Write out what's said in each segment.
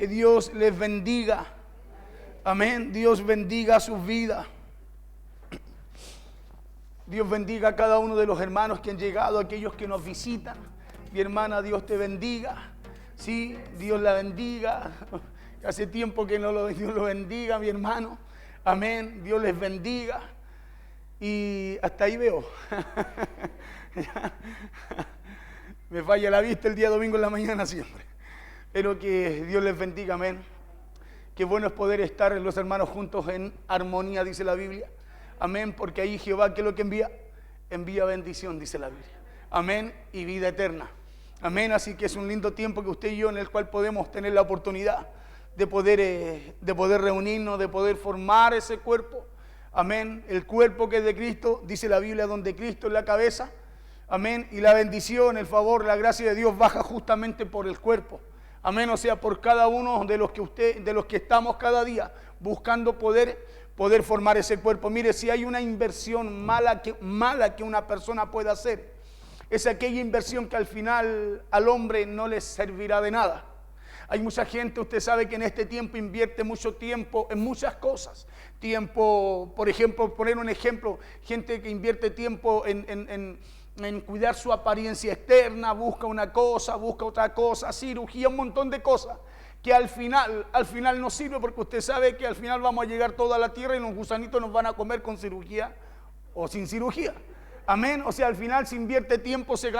Que Dios les bendiga. Amén. Dios bendiga sus vidas. Dios bendiga a cada uno de los hermanos que han llegado, aquellos que nos visitan. Mi hermana, Dios te bendiga. Sí, Dios la bendiga. Hace tiempo que no Dios lo bendiga, mi hermano. Amén. Dios les bendiga. Y hasta ahí veo. Me falla la vista el día domingo en la mañana siempre. Pero que Dios les bendiga, amén. Qué bueno es poder estar los hermanos juntos en armonía, dice la Biblia. Amén, porque ahí Jehová, ¿qué es lo que envía? Envía bendición, dice la Biblia. Amén, y vida eterna. Amén, así que es un lindo tiempo que usted y yo en el cual podemos tener la oportunidad de poder reunirnos, de poder formar ese cuerpo. Amén, el cuerpo que es de Cristo, dice la Biblia, donde Cristo es la cabeza. Amén, y la bendición, el favor, la gracia de Dios baja justamente por el cuerpo. Amén, o sea, por cada uno de los que estamos cada día buscando poder formar ese cuerpo. Mire, si hay una inversión mala que una persona pueda hacer, es aquella inversión que al final al hombre no le servirá de nada. Hay mucha gente, usted sabe que en este tiempo invierte mucho tiempo en muchas cosas. Tiempo, por ejemplo, poner un ejemplo, gente que invierte tiempo en cuidar su apariencia externa, busca una cosa, busca otra cosa, cirugía, un montón de cosas que al final no sirve, porque usted sabe que al final vamos a llegar toda la tierra y los gusanitos nos van a comer con cirugía o sin cirugía. Amén, o sea, al final se invierte tiempo, se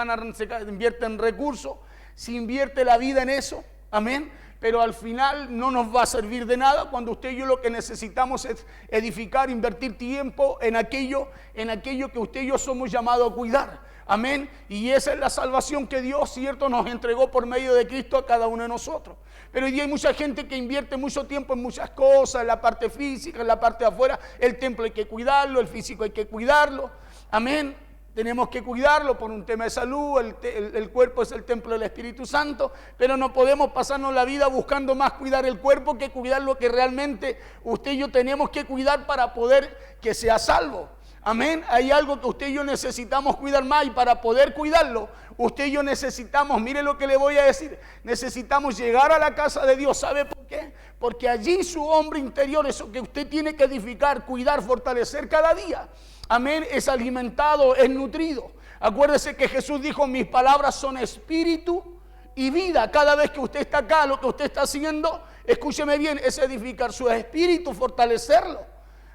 invierte en recursos, se invierte la vida en eso, amén, pero al final no nos va a servir de nada cuando usted y yo lo que necesitamos es edificar, invertir tiempo en aquello que usted y yo somos llamados a cuidar. Amén, y esa es la salvación que Dios, cierto, nos entregó por medio de Cristo a cada uno de nosotros. Pero hoy día hay mucha gente que invierte mucho tiempo en muchas cosas, en la parte física, en la parte de afuera. El templo hay que cuidarlo, el físico hay que cuidarlo. Amén, tenemos que cuidarlo por un tema de salud, el cuerpo es el templo del Espíritu Santo, pero no podemos pasarnos la vida buscando más cuidar el cuerpo que cuidar lo que realmente usted y yo tenemos que cuidar para poder que sea salvo. Amén, hay algo que usted y yo necesitamos cuidar más, y para poder cuidarlo, usted y yo necesitamos, mire lo que le voy a decir, necesitamos llegar a la casa de Dios. ¿Sabe por qué? Porque allí su hombre interior, eso que usted tiene que edificar, cuidar, fortalecer cada día, amén, es alimentado, es nutrido. Acuérdese que Jesús dijo, mis palabras son espíritu y vida. Cada vez que usted está acá, lo que usted está haciendo, escúcheme bien, es edificar su espíritu, fortalecerlo.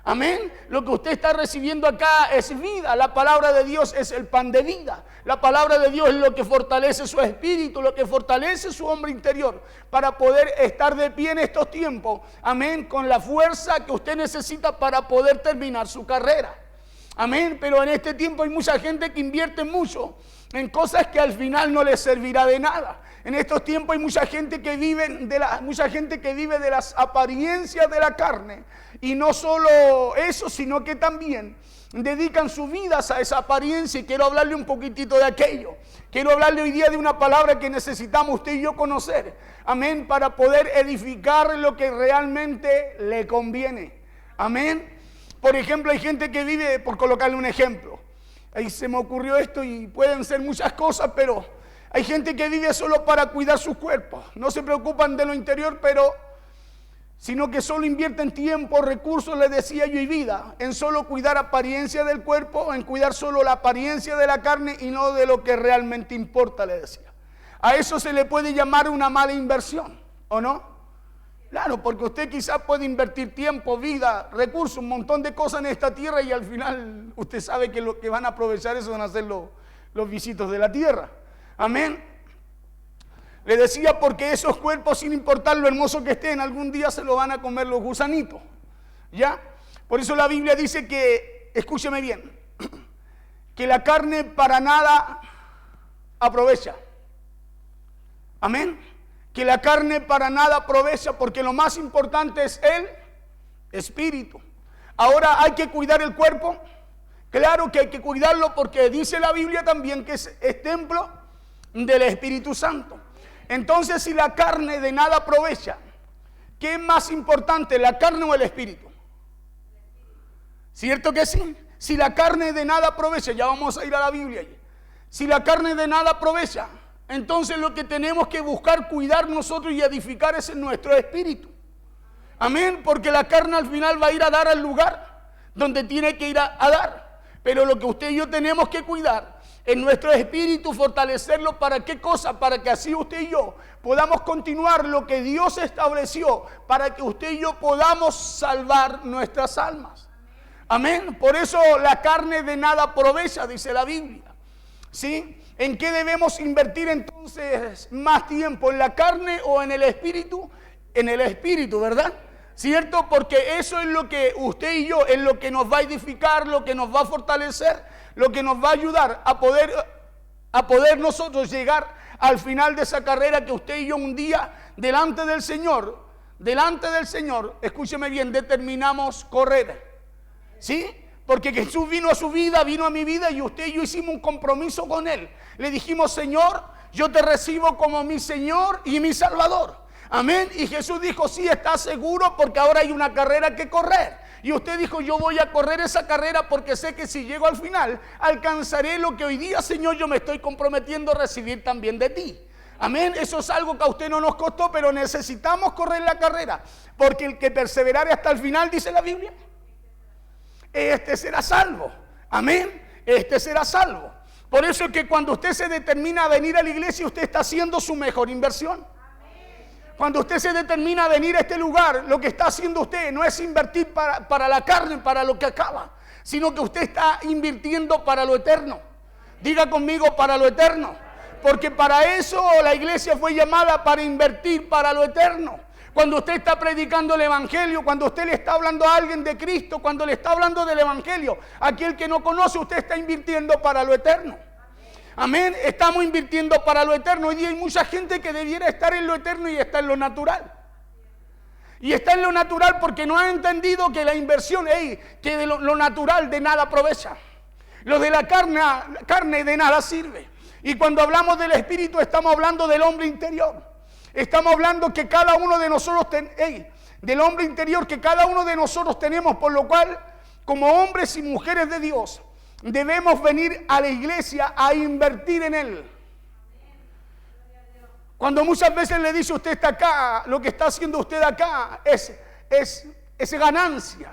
Amén, lo que usted está recibiendo acá es vida. La palabra de Dios es el pan de vida. La palabra de Dios es lo que fortalece su espíritu, lo que fortalece su hombre interior para poder estar de pie en estos tiempos. Amén, con la fuerza que usted necesita para poder terminar su carrera. Amén, pero en este tiempo hay mucha gente que invierte mucho en cosas que al final no les servirá de nada. En estos tiempos hay mucha gente que vive de las apariencias de la carne. Y no solo eso, sino que también dedican sus vidas a esa apariencia. Y quiero hablarle un poquitito de aquello. Quiero hablarle hoy día de una palabra que necesitamos usted y yo conocer. Amén, para poder edificar lo que realmente le conviene. Amén. Por ejemplo, hay gente que vive, por colocarle un ejemplo. Ahí se me ocurrió esto y pueden ser muchas cosas, pero hay gente que vive solo para cuidar su cuerpo. No se preocupan de lo interior, sino que solo invierten tiempo, recursos, les decía yo, y vida en solo cuidar apariencia del cuerpo, en cuidar solo la apariencia de la carne y no de lo que realmente importa, le decía. A eso se le puede llamar una mala inversión, ¿o no? Claro, porque usted quizás puede invertir tiempo, vida, recursos, un montón de cosas en esta tierra y al final usted sabe que lo que van a aprovechar eso van a ser los visitos de la tierra. Amén. Le decía, porque esos cuerpos, sin importar lo hermoso que estén, algún día se lo van a comer los gusanitos. ¿Ya? Por eso la Biblia dice que, escúcheme bien, que la carne para nada aprovecha. Amén. Que la carne para nada aprovecha, porque lo más importante es el espíritu. Ahora, ¿hay que cuidar el cuerpo? Claro que hay que cuidarlo, porque dice la Biblia también que es templo del Espíritu Santo. Entonces, si la carne de nada aprovecha, ¿qué es más importante, la carne o el espíritu? ¿Cierto que sí? Si la carne de nada aprovecha, ya vamos a ir a la Biblia. Si la carne de nada aprovecha, entonces lo que tenemos que buscar, cuidar nosotros y edificar es en nuestro espíritu. Amén, porque la carne al final va a ir a dar al lugar donde tiene que ir a dar. Pero lo que usted y yo tenemos que cuidar en nuestro espíritu, fortalecerlo. ¿Para qué cosa? Para que así usted y yo podamos continuar lo que Dios estableció, para que usted y yo podamos salvar nuestras almas. Amén. Por eso la carne de nada aprovecha, dice la Biblia. ¿Sí? ¿En qué debemos invertir entonces más tiempo? ¿En la carne o en el espíritu? En el espíritu, ¿verdad? ¿Cierto? Porque eso es lo que usted y yo, es lo que nos va a edificar, lo que nos va a fortalecer, lo que nos va a ayudar a poder nosotros llegar al final de esa carrera que usted y yo un día delante del Señor, escúcheme bien, determinamos correr. ¿Sí? Porque Jesús vino a su vida, vino a mi vida, y usted y yo hicimos un compromiso con Él. Le dijimos: Señor, yo te recibo como mi Señor y mi Salvador. Amén. Y Jesús dijo: sí, ¿estás seguro? Porque ahora hay una carrera que correr. Y usted dijo: yo voy a correr esa carrera porque sé que si llego al final alcanzaré lo que hoy día, Señor, yo me estoy comprometiendo a recibir también de ti. Amén. Eso es algo que a usted no nos costó, pero necesitamos correr la carrera, porque el que perseverare hasta el final, dice la Biblia, este será salvo. Amén. Este será salvo. Por eso es que cuando usted se determina a venir a la iglesia, usted está haciendo su mejor inversión. Cuando usted se determina a venir a este lugar, lo que está haciendo usted no es invertir para la carne, para lo que acaba, sino que usted está invirtiendo para lo eterno. Diga conmigo: para lo eterno. Porque para eso la iglesia fue llamada, para invertir para lo eterno. Cuando usted está predicando el evangelio, cuando usted le está hablando a alguien de Cristo, cuando le está hablando del evangelio, aquel que no conoce, usted está invirtiendo para lo eterno. Amén. Estamos invirtiendo para lo eterno. Hoy día hay mucha gente que debiera estar en lo eterno y está en lo natural. Y está en lo natural porque no ha entendido que la inversión, que de lo natural de nada aprovecha. Lo de la carne de nada sirve. Y cuando hablamos del espíritu, estamos hablando del hombre interior. Estamos hablando que cada uno de nosotros, del hombre interior que cada uno de nosotros tenemos, por lo cual, como hombres y mujeres de Dios, debemos venir a la iglesia a invertir en Él. Cuando muchas veces le dice: usted está acá, lo que está haciendo usted acá es ganancia.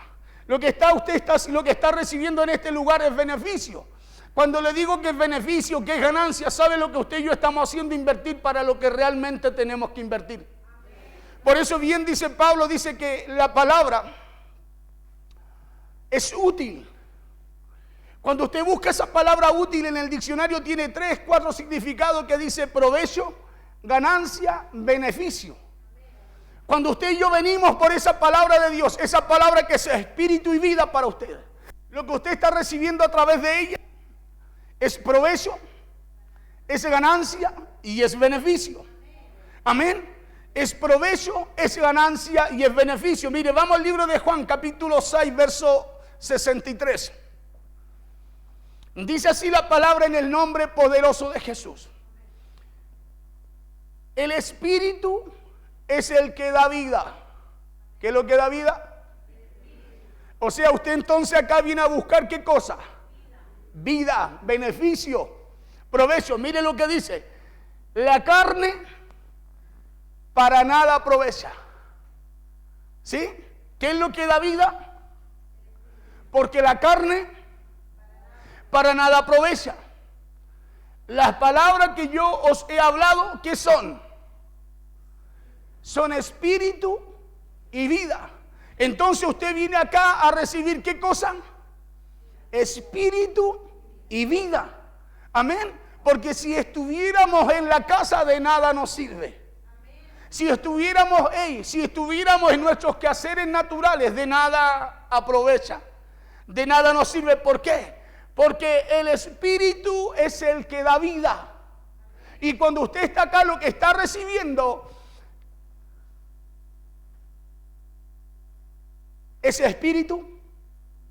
Lo que está recibiendo en este lugar es beneficio. Cuando le digo que es beneficio, que es ganancia, ¿sabe lo que usted y yo estamos haciendo? Invertir para lo que realmente tenemos que invertir. Por eso bien dice Pablo, dice que la palabra es útil. Cuando usted busca esa palabra útil en el diccionario, tiene 3, 4 significados que dice provecho, ganancia, beneficio. Cuando usted y yo venimos por esa palabra de Dios, esa palabra que es espíritu y vida para usted, lo que usted está recibiendo a través de ella es provecho, es ganancia y es beneficio. Amén. Es provecho, es ganancia y es beneficio. Mire, vamos al libro de Juan, capítulo 6, verso 63. Dice así la palabra en el nombre poderoso de Jesús. El Espíritu es el que da vida. ¿Qué es lo que da vida? O sea, usted entonces acá viene a buscar ¿qué cosa? Vida, beneficio, provecho. Mire lo que dice: la carne para nada aprovecha. ¿Sí? ¿Qué es lo que da vida? Porque la carne para nada aprovecha. Las palabras que yo os he hablado, ¿qué son? Son espíritu y vida. Entonces usted viene acá a recibir ¿qué cosa? Espíritu y vida. Amén. Porque si estuviéramos en la casa, de nada nos sirve. Si estuviéramos en nuestros quehaceres naturales, de nada aprovecha, de nada nos sirve. ¿Por qué? Porque el Espíritu es el que da vida. Y cuando usted está acá, lo que está recibiendo es espíritu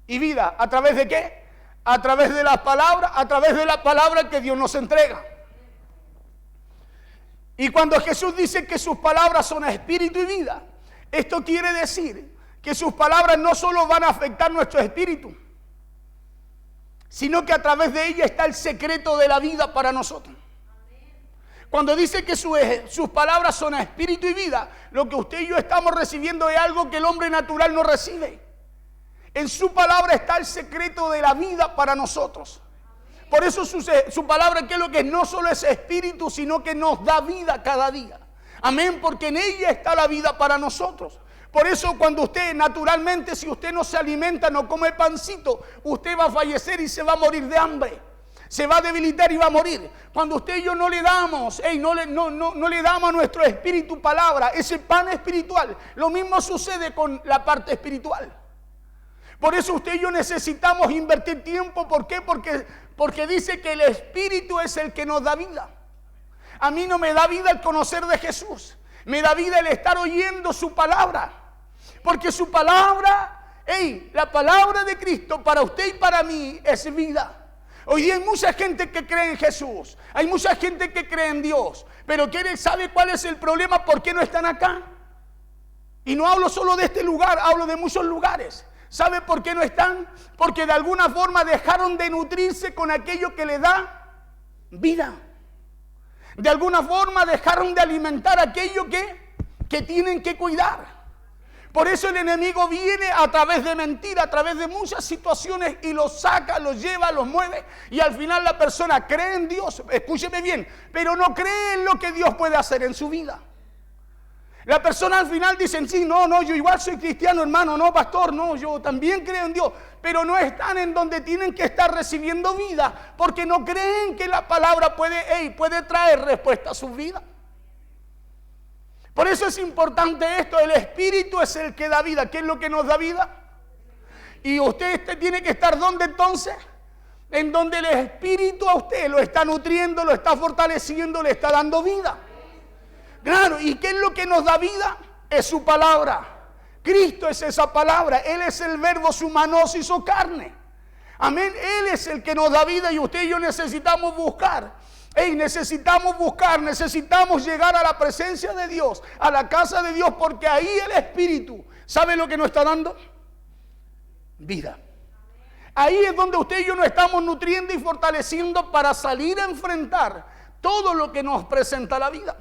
y vida. ¿A través de qué? A través de la palabra que Dios nos entrega. Y cuando Jesús dice que sus palabras son espíritu y vida, esto quiere decir que sus palabras no solo van a afectar nuestro espíritu, sino que a través de ella está el secreto de la vida para nosotros. Cuando dice que sus palabras son espíritu y vida, lo que usted y yo estamos recibiendo es algo que el hombre natural no recibe. En su palabra está el secreto de la vida para nosotros. Por eso su palabra, ¿qué es lo que es? No solo es espíritu, sino que nos da vida cada día. Amén, porque en ella está la vida para nosotros. Por eso cuando usted naturalmente, si usted no se alimenta, no come pancito, usted va a fallecer y se va a morir de hambre. Se va a debilitar y va a morir. Cuando usted y yo no le damos, no le damos a nuestro espíritu palabra, ese pan espiritual, lo mismo sucede con la parte espiritual. Por eso usted y yo necesitamos invertir tiempo. ¿Por qué? Porque dice que el Espíritu es el que nos da vida. A mí no me da vida el conocer de Jesús. Me da vida el estar oyendo su palabra. Porque su palabra, la palabra de Cristo para usted y para mí es vida. Hoy día hay mucha gente que cree en Jesús. Hay mucha gente que cree en Dios. Pero ¿sabe cuál es el problema? ¿Por qué no están acá? Y no hablo solo de este lugar, hablo de muchos lugares. ¿Sabe por qué no están? Porque de alguna forma dejaron de nutrirse con aquello que le da vida. De alguna forma dejaron de alimentar aquello que tienen que cuidar. Por eso el enemigo viene a través de mentira, a través de muchas situaciones y los saca, los lleva, los mueve. Y al final la persona cree en Dios, escúcheme bien, pero no cree en lo que Dios puede hacer en su vida. La persona al final dice, sí, no, yo igual soy cristiano, hermano, no, pastor, no, yo también creo en Dios, pero no están en donde tienen que estar recibiendo vida, porque no creen que la palabra puede traer respuesta a sus vidas. Por eso es importante esto, el Espíritu es el que da vida. ¿Qué es lo que nos da vida? Y usted tiene que estar ¿dónde entonces? En donde el Espíritu a usted lo está nutriendo, lo está fortaleciendo, le está dando vida. Claro, ¿y qué es lo que nos da vida? Es su palabra. Cristo es esa palabra. Él es el verbo, su mano se hizo carne. Amén. Él es el que nos da vida y usted y yo necesitamos buscar. Necesitamos llegar a la presencia de Dios, a la casa de Dios, porque ahí el Espíritu, ¿sabe lo que nos está dando? Vida. Ahí es donde usted y yo nos estamos nutriendo y fortaleciendo para salir a enfrentar todo lo que nos presenta la vida.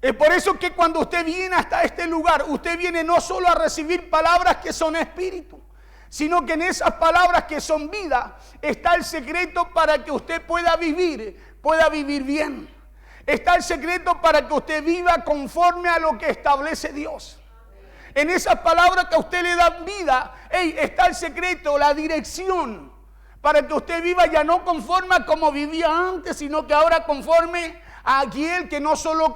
Es por eso que cuando usted viene hasta este lugar, usted viene no solo a recibir palabras que son espíritu, sino que en esas palabras que son vida está el secreto para que usted pueda vivir bien. Está el secreto para que usted viva conforme a lo que establece Dios. En esas palabras que a usted le dan vida, está el secreto, la dirección, para que usted viva ya no conforme a como vivía antes, sino que ahora conforme a aquel que no solo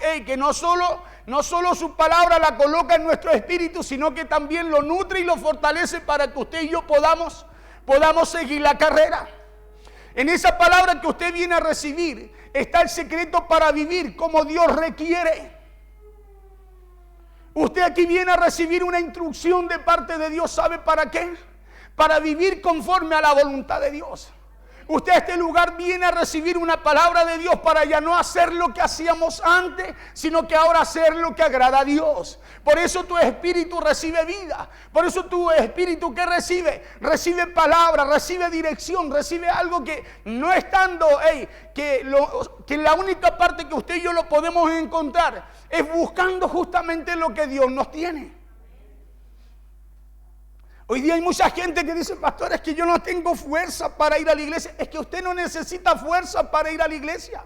su palabra la coloca en nuestro espíritu, sino que también lo nutre y lo fortalece para que usted y yo podamos seguir la carrera. En esa palabra que usted viene a recibir está el secreto para vivir como Dios requiere. Usted aquí viene a recibir una instrucción de parte de Dios. ¿Sabe para qué? Para vivir conforme a la voluntad de Dios. Usted a este lugar viene a recibir una palabra de Dios para ya no hacer lo que hacíamos antes, sino que ahora hacer lo que agrada a Dios. Por eso tu espíritu recibe vida. Por eso tu espíritu, ¿qué recibe? Recibe palabra, recibe dirección, recibe algo que no estando, que la única parte que usted y yo lo podemos encontrar es buscando justamente lo que Dios nos tiene. Hoy día hay mucha gente que dice, pastor, es que yo no tengo fuerza para ir a la iglesia. Es que usted no necesita fuerza para ir a la iglesia.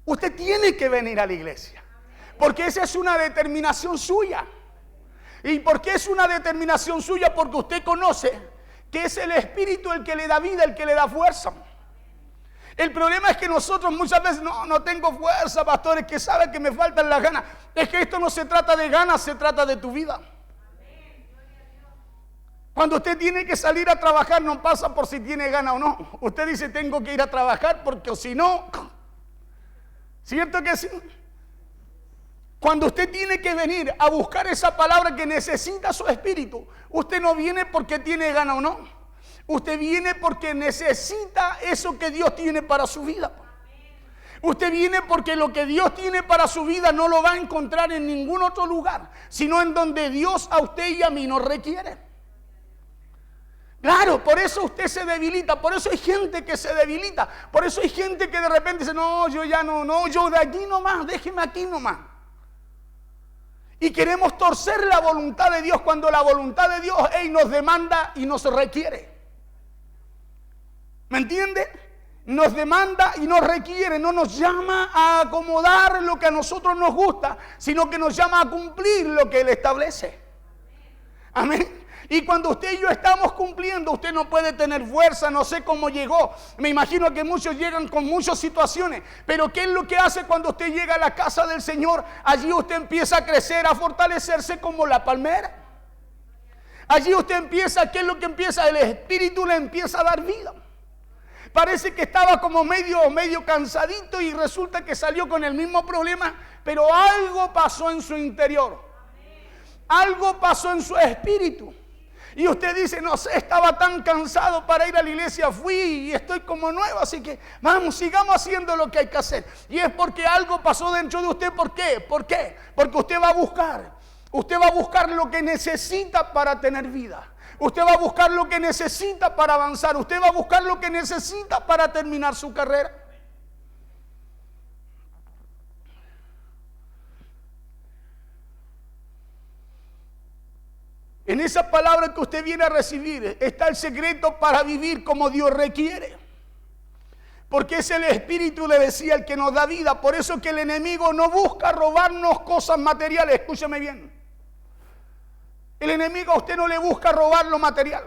Usted tiene que venir a la iglesia, porque esa es una determinación suya. ¿Y por qué es una determinación suya? Porque usted conoce que es el Espíritu el que le da vida, el que le da fuerza. El problema es que nosotros muchas veces, no tengo fuerza, pastor, es que sabe que me faltan las ganas. Es que esto no se trata de ganas, se trata de tu vida. Cuando usted tiene que salir a trabajar, no pasa por si tiene ganas o no. Usted dice, tengo que ir a trabajar porque si no... ¿Cierto que sí? Cuando usted tiene que venir a buscar esa palabra que necesita su espíritu, usted no viene porque tiene ganas o no. Usted viene porque necesita eso que Dios tiene para su vida. Usted viene porque lo que Dios tiene para su vida no lo va a encontrar en ningún otro lugar, sino en donde Dios a usted y a mí nos requiere. Claro, por eso usted se debilita, por eso hay gente que se debilita, por eso hay gente que de repente dice, no, yo ya no, yo de aquí nomás, déjeme aquí nomás. Y queremos torcer la voluntad de Dios cuando la voluntad de Dios nos demanda y nos requiere. ¿Me entiende? Nos demanda y nos requiere, no nos llama a acomodar lo que a nosotros nos gusta, sino que nos llama a cumplir lo que Él establece. Amén. Y cuando usted y yo estamos cumpliendo, usted no puede tener fuerza, no sé cómo llegó. Me imagino que muchos llegan con muchas situaciones, pero ¿qué es lo que hace cuando usted llega a la casa del Señor? Allí usted empieza a crecer, a fortalecerse como la palmera. Allí usted empieza, ¿qué es lo que empieza? El Espíritu le empieza a dar vida. Parece que estaba como medio cansadito y resulta que salió con el mismo problema, pero algo pasó en su interior. Algo pasó en su espíritu. Y usted dice, no sé, estaba tan cansado para ir a la iglesia, fui y estoy como nuevo, así que vamos, sigamos haciendo lo que hay que hacer. Y es porque algo pasó dentro de usted. ¿Por qué? ¿Por qué? Porque usted va a buscar lo que necesita para tener vida. Usted va a buscar lo que necesita para avanzar. Usted va a buscar lo que necesita para terminar su carrera. En esa palabra que usted viene a recibir está el secreto para vivir como Dios requiere. Porque es el Espíritu, le decía, el que nos da vida. Por eso que el enemigo no busca robarnos cosas materiales. Escúcheme bien. El enemigo a usted no le busca robar lo material.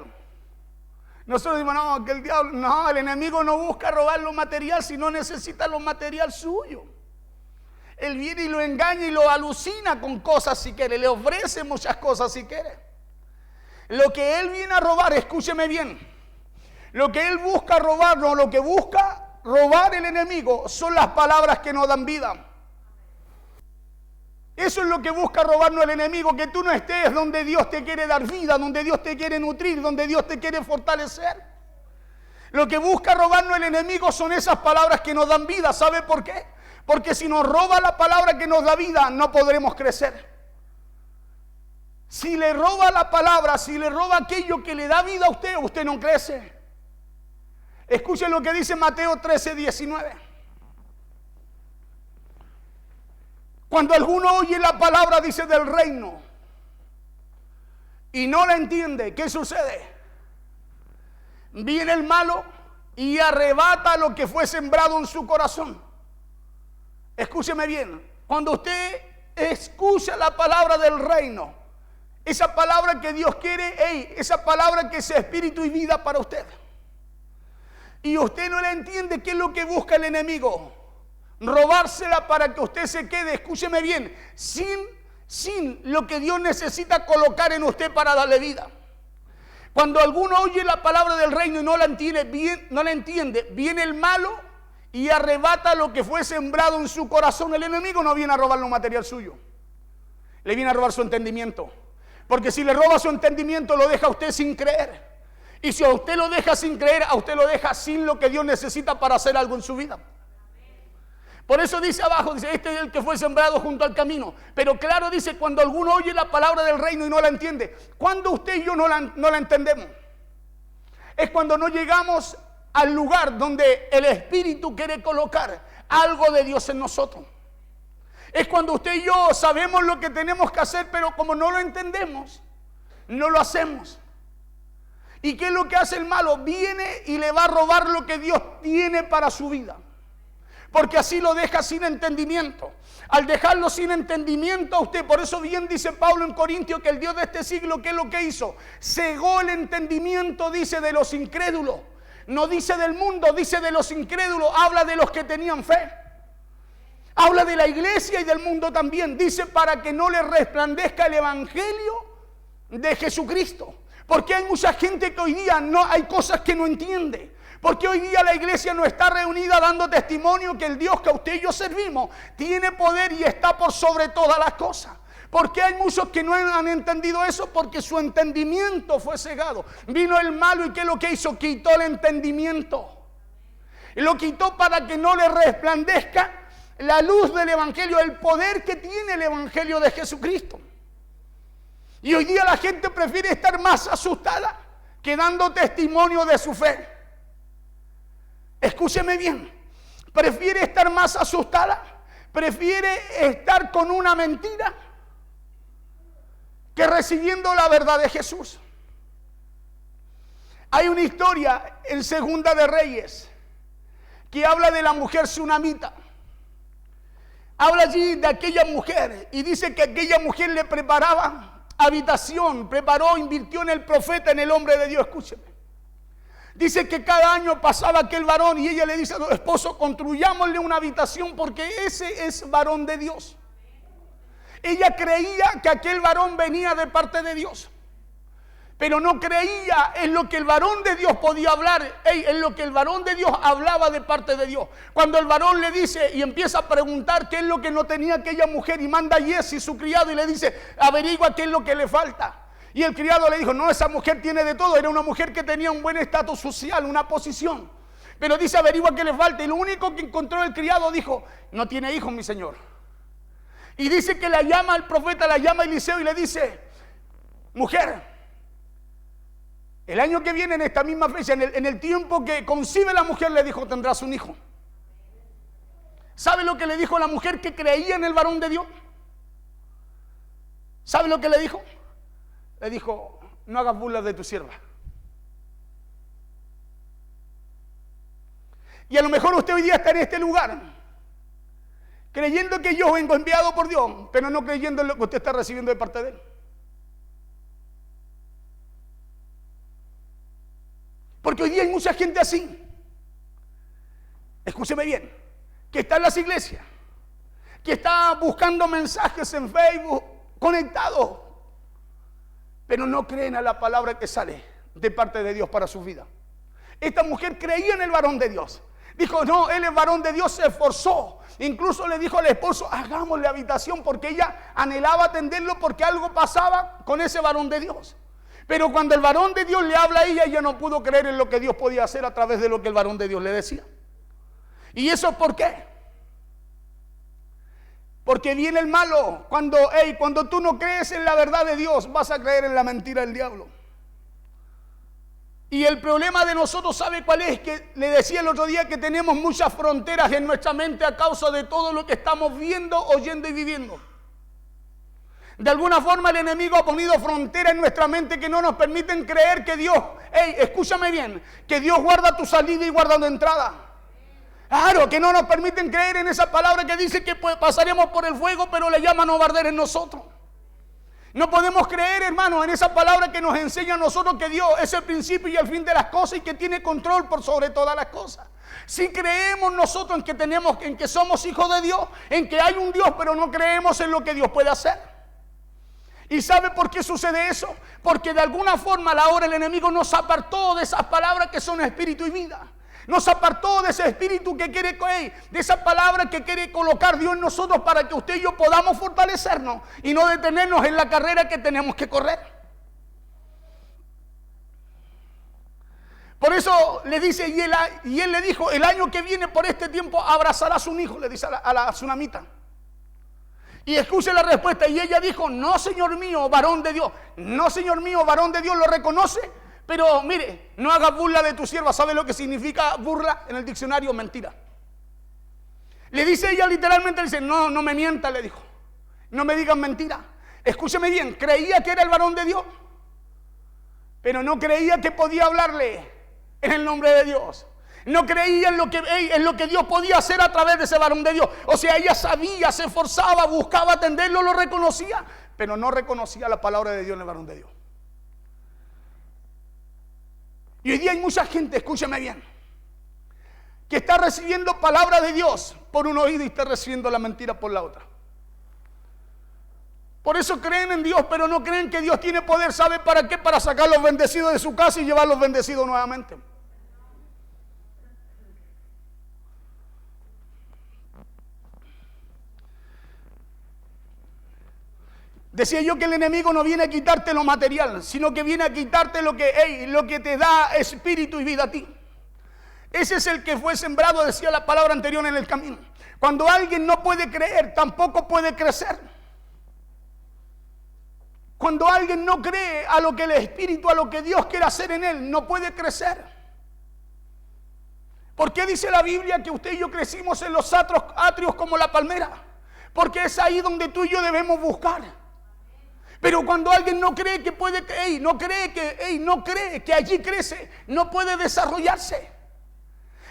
Nosotros decimos, no, que el diablo, no, el enemigo no busca robar lo material, si no necesita lo material suyo. Él viene y lo engaña y lo alucina con cosas si quiere, le ofrece muchas cosas si quiere. Lo que él viene a robar, escúcheme bien, lo que él busca robar, no, lo que busca robar el enemigo son las palabras que nos dan vida. Eso es lo que busca robarnos el enemigo, que tú no estés donde Dios te quiere dar vida, donde Dios te quiere nutrir, donde Dios te quiere fortalecer. Lo que busca robarnos el enemigo son esas palabras que nos dan vida. ¿Sabe por qué? Porque si nos roba la palabra que nos da vida, no podremos crecer. Si le roba la palabra, si le roba aquello que le da vida a usted, usted no crece. Escuchen lo que dice Mateo 13:19. Cuando alguno oye la palabra, dice, del reino y no la entiende, ¿qué sucede? Viene el malo y arrebata lo que fue sembrado en su corazón. Escúcheme bien, cuando usted escucha la palabra del reino, esa palabra que Dios quiere, esa palabra que es espíritu y vida para usted, y usted no la entiende, ¿qué es lo que busca el enemigo? Robársela para que usted se quede, escúcheme bien, sin lo que Dios necesita colocar en usted para darle vida. Cuando alguno oye la palabra del reino y no la entiende, viene el malo y arrebata lo que fue sembrado en su corazón. El enemigo no viene a robar lo material suyo, le viene a robar su entendimiento. Porque si le roba su entendimiento, lo deja a usted sin creer. Y si a usted lo deja sin creer, a usted lo deja sin lo que Dios necesita para hacer algo en su vida. Por eso dice abajo, dice, este es el que fue sembrado junto al camino. Pero claro, dice, cuando alguno oye la palabra del reino y no la entiende. Cuando usted y yo no la entendemos, es cuando no llegamos al lugar donde el Espíritu quiere colocar algo de Dios en nosotros. Es cuando usted y yo sabemos lo que tenemos que hacer, pero como no lo entendemos, no lo hacemos. ¿Y qué es lo que hace el malo? Viene y le va a robar lo que Dios tiene para su vida. Porque así lo deja sin entendimiento. Al dejarlo sin entendimiento a usted, por eso bien dice Pablo en Corintios que el Dios de este siglo, ¿qué es lo que hizo? Cegó el entendimiento, dice, de los incrédulos. No dice del mundo, dice de los incrédulos. Habla de los que tenían fe. Habla de la iglesia y del mundo también. Dice para que no le resplandezca el evangelio de Jesucristo. Porque hay mucha gente que hoy día no hay cosas que no entiende. Porque hoy día la iglesia no está reunida dando testimonio que el Dios que a usted y yo servimos tiene poder y está por sobre todas las cosas. Porque hay muchos que no han entendido eso porque su entendimiento fue cegado. Vino el malo y ¿qué es lo que hizo? Quitó el entendimiento. Y lo quitó para que no le resplandezca la luz del evangelio, el poder que tiene el evangelio de Jesucristo. Y hoy día la gente prefiere estar más asustada que dando testimonio de su fe, escúcheme bien, prefiere estar más asustada, prefiere estar con una mentira que recibiendo la verdad de Jesús. Hay una historia en Segunda de Reyes que habla de la mujer sunamita. Habla allí de aquella mujer y dice que aquella mujer le preparaba habitación, invirtió en el profeta, en el hombre de Dios. Escúcheme. Dice que cada año pasaba aquel varón y ella le dice a su esposo: construyámosle una habitación porque ese es varón de Dios. Ella creía que aquel varón venía de parte de Dios, pero no creía en lo que el varón de Dios podía hablar, en lo que el varón de Dios hablaba de parte de Dios. Cuando el varón le dice y empieza a preguntar qué es lo que no tenía aquella mujer, y manda a Jesse, su criado, y le dice: averigua qué es lo que le falta. Y el criado le dijo: no, esa mujer tiene de todo. Era una mujer que tenía un buen estatus social, una posición, pero dice: averigua qué le falta. Y lo único que encontró el criado, dijo: no tiene hijos, mi señor. Y dice que la llama el profeta, la llama Eliseo y le dice: mujer, el año que viene en esta misma fecha, en el tiempo que concibe la mujer, le dijo: tendrás un hijo. ¿Sabe lo que le dijo la mujer que creía en el varón de Dios? ¿Sabe lo que le dijo? Le dijo: no hagas burlas de tu sierva. Y a lo mejor usted hoy día está en este lugar creyendo que yo vengo enviado por Dios, pero no creyendo en lo que usted está recibiendo de parte de Él. Porque hoy día hay mucha gente así, escúcheme bien, que está en las iglesias, que está buscando mensajes en Facebook, conectados, pero no creen a la palabra que sale de parte de Dios para su vida. Esta mujer creía en el varón de Dios. Dijo: no, él es varón de Dios, se esforzó. Incluso le dijo al esposo: hagámosle habitación, porque ella anhelaba atenderlo, porque algo pasaba con ese varón de Dios. Pero cuando el varón de Dios le habla a ella no pudo creer en lo que Dios podía hacer a través de lo que el varón de Dios le decía. ¿Y eso por qué? Porque viene el malo. Cuando tú no crees en la verdad de Dios, vas a creer en la mentira del diablo. Y el problema de nosotros, ¿sabe cuál es? Que le decía el otro día que tenemos muchas fronteras en nuestra mente a causa de todo lo que estamos viendo, oyendo y viviendo. De alguna forma el enemigo ha ponido fronteras en nuestra mente que no nos permiten creer que Dios, escúchame bien, que Dios guarda tu salida y guarda tu entrada. Claro, que no nos permiten creer en esa palabra que dice que pasaremos por el fuego, pero le llama no arder en nosotros. No podemos creer, hermano, en esa palabra que nos enseña a nosotros que Dios es el principio y el fin de las cosas y que tiene control por sobre todas las cosas. Si creemos nosotros en que somos hijos de Dios, en que hay un Dios, pero no creemos en lo que Dios puede hacer. ¿Y sabe por qué sucede eso? Porque de alguna forma a la hora el enemigo nos apartó de esas palabras que son espíritu y vida. Nos apartó de ese espíritu que quiere, de esa palabra que quiere colocar Dios en nosotros para que usted y yo podamos fortalecernos y no detenernos en la carrera que tenemos que correr. Por eso le dice, y él le dijo: el año que viene por este tiempo abrazarás un hijo, le dice a la tsunamita. Y escuche la respuesta, y ella dijo: no, Señor mío, varón de Dios. No, Señor mío, varón de Dios, lo reconoce. Pero mire, no hagas burla de tu sierva. ¿Sabe lo que significa burla en el diccionario? Mentira. Le dice ella literalmente, le dice: no me mienta, le dijo. No me digan mentira. Escúcheme bien, creía que era el varón de Dios, pero no creía que podía hablarle en el nombre de Dios. No creía en lo que Dios podía hacer a través de ese varón de Dios. O sea, ella sabía, se esforzaba, buscaba atenderlo, lo reconocía, pero no reconocía la palabra de Dios en el varón de Dios. Y hoy día hay mucha gente, escúcheme bien, que está recibiendo palabra de Dios por un oído y está recibiendo la mentira por la otra. Por eso creen en Dios, pero no creen que Dios tiene poder. ¿Sabe para qué? Para sacar los bendecidos de su casa y llevarlos bendecidos nuevamente. Decía yo que el enemigo no viene a quitarte lo material, sino que viene a quitarte lo que te da espíritu y vida a ti. Ese es el que fue sembrado, decía la palabra anterior, en el camino. Cuando alguien no puede creer, tampoco puede crecer. Cuando alguien no cree a lo que el Espíritu, a lo que Dios quiere hacer en él, no puede crecer. ¿Por qué dice la Biblia que usted y yo crecimos en los atrios como la palmera? Porque es ahí donde tú y yo debemos buscar. Pero cuando alguien no cree que puede, no cree que allí crece, no puede desarrollarse.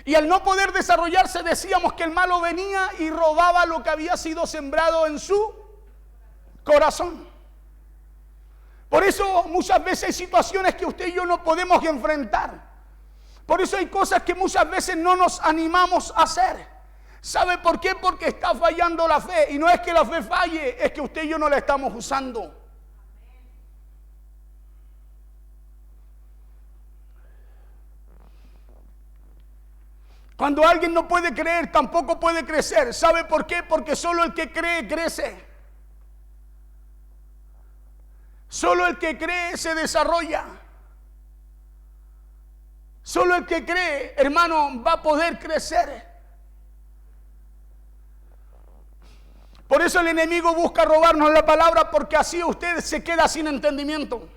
Y al no poder desarrollarse, decíamos que el malo venía y robaba lo que había sido sembrado en su corazón. Por eso muchas veces hay situaciones que usted y yo no podemos enfrentar. Por eso hay cosas que muchas veces no nos animamos a hacer. ¿Sabe por qué? Porque está fallando la fe. Y no es que la fe falle, es que usted y yo no la estamos usando. Cuando alguien no puede creer, tampoco puede crecer. ¿Sabe por qué? Porque solo el que cree, crece. Solo el que cree se desarrolla. Solo el que cree, hermano, va a poder crecer. Por eso el enemigo busca robarnos la palabra, porque así usted se queda sin entendimiento.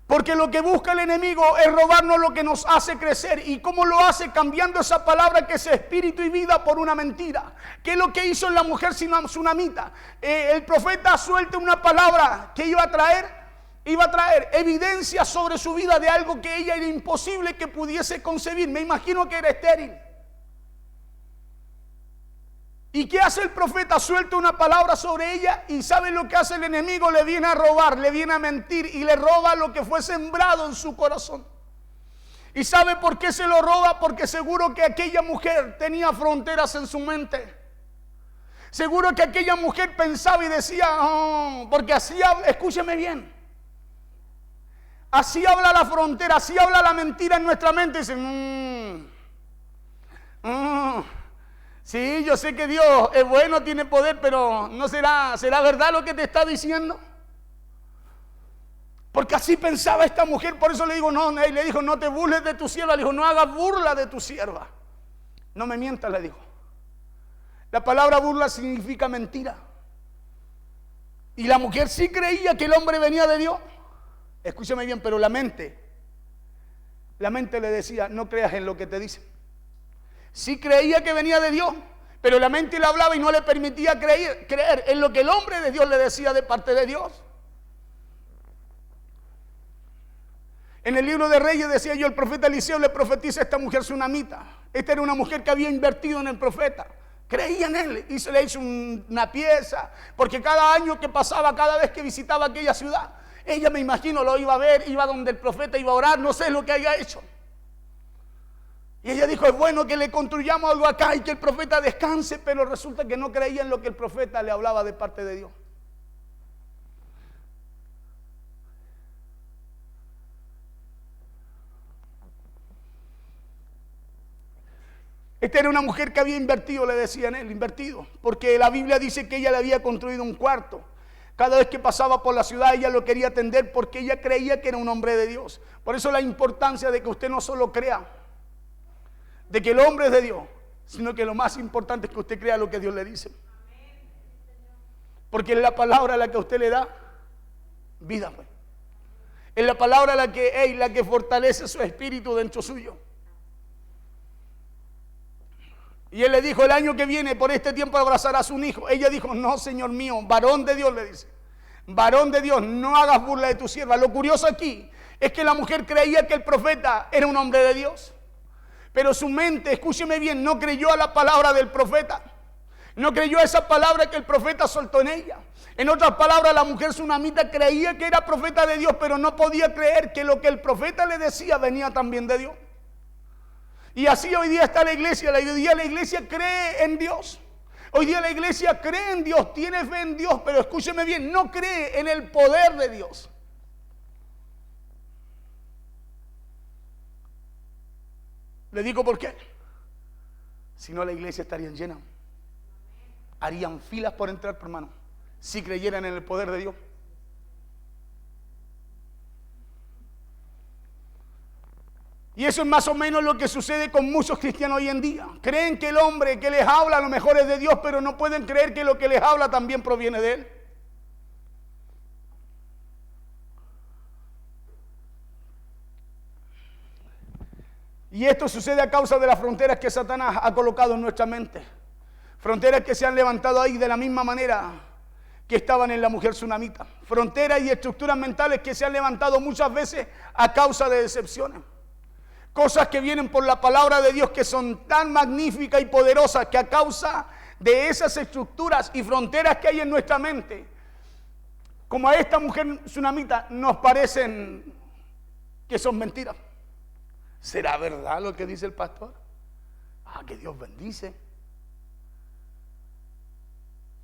Porque lo que busca el enemigo es robarnos lo que nos hace crecer. ¿Y cómo lo hace? Cambiando esa palabra que es espíritu y vida por una mentira. ¿Qué es lo que hizo la mujer sunamita? El profeta suelta una palabra que iba a traer evidencia sobre su vida de algo que ella era imposible que pudiese concebir. Me imagino que era estéril. ¿Y qué hace el profeta? Suelta una palabra sobre ella, y ¿sabe lo que hace el enemigo? Le viene a robar, le viene a mentir y le roba lo que fue sembrado en su corazón. ¿Y sabe por qué se lo roba? Porque seguro que aquella mujer tenía fronteras en su mente. Seguro que aquella mujer pensaba y decía, porque así habla, escúcheme bien. Así habla la frontera, así habla la mentira en nuestra mente. Dice, sí, yo sé que Dios es bueno, tiene poder, pero ¿no será verdad lo que te está diciendo? Porque así pensaba esta mujer. Por eso le digo, le dijo, no te burles de tu sierva. Le dijo, no hagas burla de tu sierva. No me mientas, le dijo. La palabra burla significa mentira. Y la mujer sí creía que el hombre venía de Dios. Escúchame bien, pero la mente le decía, no creas en lo que te dicen. Sí creía que venía de Dios, pero la mente le hablaba y no le permitía creer en lo que el hombre de Dios le decía de parte de Dios. En el libro de Reyes decía yo, el profeta Eliseo le profetiza a esta mujer sunamita. Esta era una mujer que había invertido en el profeta. Creía en él y se le hizo una pieza, porque cada año que pasaba, cada vez que visitaba aquella ciudad, ella, me imagino, lo iba a ver, iba donde el profeta iba a orar, no sé lo que haya hecho. Y ella dijo, es bueno que le construyamos algo acá y que el profeta descanse, pero resulta que no creía en lo que el profeta le hablaba de parte de Dios. Esta era una mujer que había invertido, le decían él, invertido, porque la Biblia dice que ella le había construido un cuarto. Cada vez que pasaba por la ciudad ella lo quería atender porque ella creía que era un hombre de Dios. Por eso la importancia de que usted no solo crea de que el hombre es de Dios, sino que lo más importante es que usted crea lo que Dios le dice. Porque es la palabra la que a usted le da vida, pues. Es la palabra la que fortalece su espíritu dentro suyo. Y él le dijo, el año que viene, por este tiempo abrazarás un hijo. Ella dijo, no, Señor mío, varón de Dios, le dice. Varón de Dios, no hagas burla de tu sierva. Lo curioso aquí es que la mujer creía que el profeta era un hombre de Dios. Pero su mente, escúcheme bien, no creyó a la palabra del profeta. No creyó a esa palabra que el profeta soltó en ella. En otras palabras, la mujer sunamita creía que era profeta de Dios, pero no podía creer que lo que el profeta le decía venía también de Dios. Y así hoy día está la iglesia. Hoy día la iglesia cree en Dios. Hoy día la iglesia cree en Dios, tiene fe en Dios, pero escúcheme bien, no cree en el poder de Dios. Le digo por qué. Si no, la iglesia estaría llena. Harían filas por entrar, hermano, si creyeran en el poder de Dios. Y eso es más o menos lo que sucede con muchos cristianos hoy en día. Creen que el hombre que les habla a lo mejor es de Dios, pero no pueden creer que lo que les habla también proviene de Él. Y esto sucede a causa de las fronteras que Satanás ha colocado en nuestra mente. Fronteras que se han levantado ahí de la misma manera que estaban en la mujer tsunamita. Fronteras y estructuras mentales que se han levantado muchas veces a causa de decepciones. Cosas que vienen por la palabra de Dios que son tan magníficas y poderosas que a causa de esas estructuras y fronteras que hay en nuestra mente, como a esta mujer tsunamita, nos parecen que son mentiras. ¿Será verdad lo que dice el pastor? Que Dios bendice.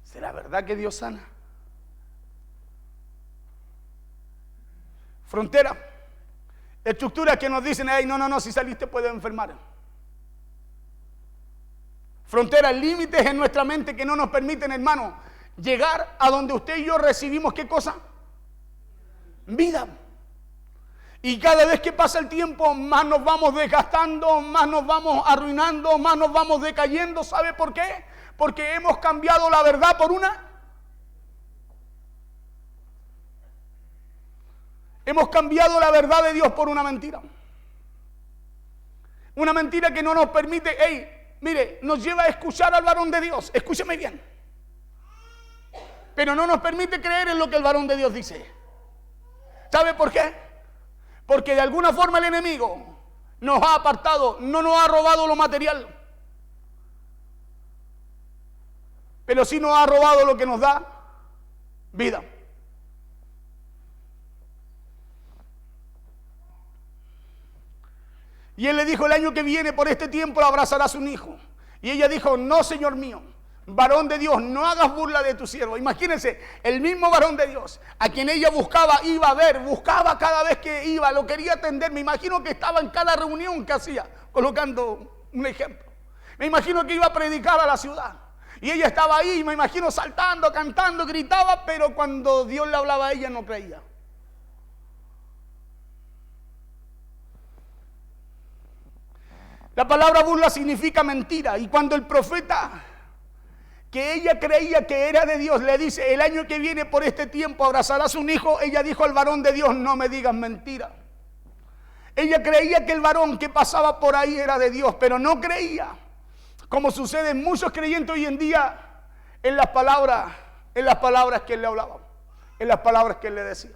¿Será verdad que Dios sana? Frontera. Estructuras que nos dicen, no, si saliste puedes enfermar. Fronteras, límites en nuestra mente que no nos permiten, hermano, llegar a donde usted y yo recibimos, ¿qué cosa? Vida. Y cada vez que pasa el tiempo, más nos vamos desgastando, más nos vamos arruinando, más nos vamos decayendo. ¿Sabe por qué? Porque hemos cambiado la verdad por una. Hemos cambiado la verdad de Dios por una mentira. Una mentira que no nos permite, mire, nos lleva a escuchar al varón de Dios. Escúcheme bien. Pero no nos permite creer en lo que el varón de Dios dice. ¿Sabe por qué? Porque de alguna forma el enemigo nos ha apartado, no nos ha robado lo material, pero sí nos ha robado lo que nos da vida. Y él le dijo, el año que viene por este tiempo abrazarás un hijo. Y ella dijo, no, Señor mío, varón de Dios, no hagas burla de tu siervo. Imagínense, el mismo varón de Dios, a quien ella buscaba, iba a ver, buscaba cada vez que iba, lo quería atender. Me imagino que estaba en cada reunión que hacía, colocando un ejemplo. Me imagino que iba a predicar a la ciudad. Y ella estaba ahí, me imagino saltando, cantando, gritaba, pero cuando Dios le hablaba a ella no creía. La palabra burla significa mentira. Y cuando el profeta, que ella creía que era de Dios, le dice, el año que viene por este tiempo abrazarás un hijo, ella dijo al varón de Dios, no me digas mentira. Ella creía que el varón que pasaba por ahí era de Dios, pero no creía, como sucede en muchos creyentes hoy en día, en las palabras que él le hablaba, en las palabras que él le decía.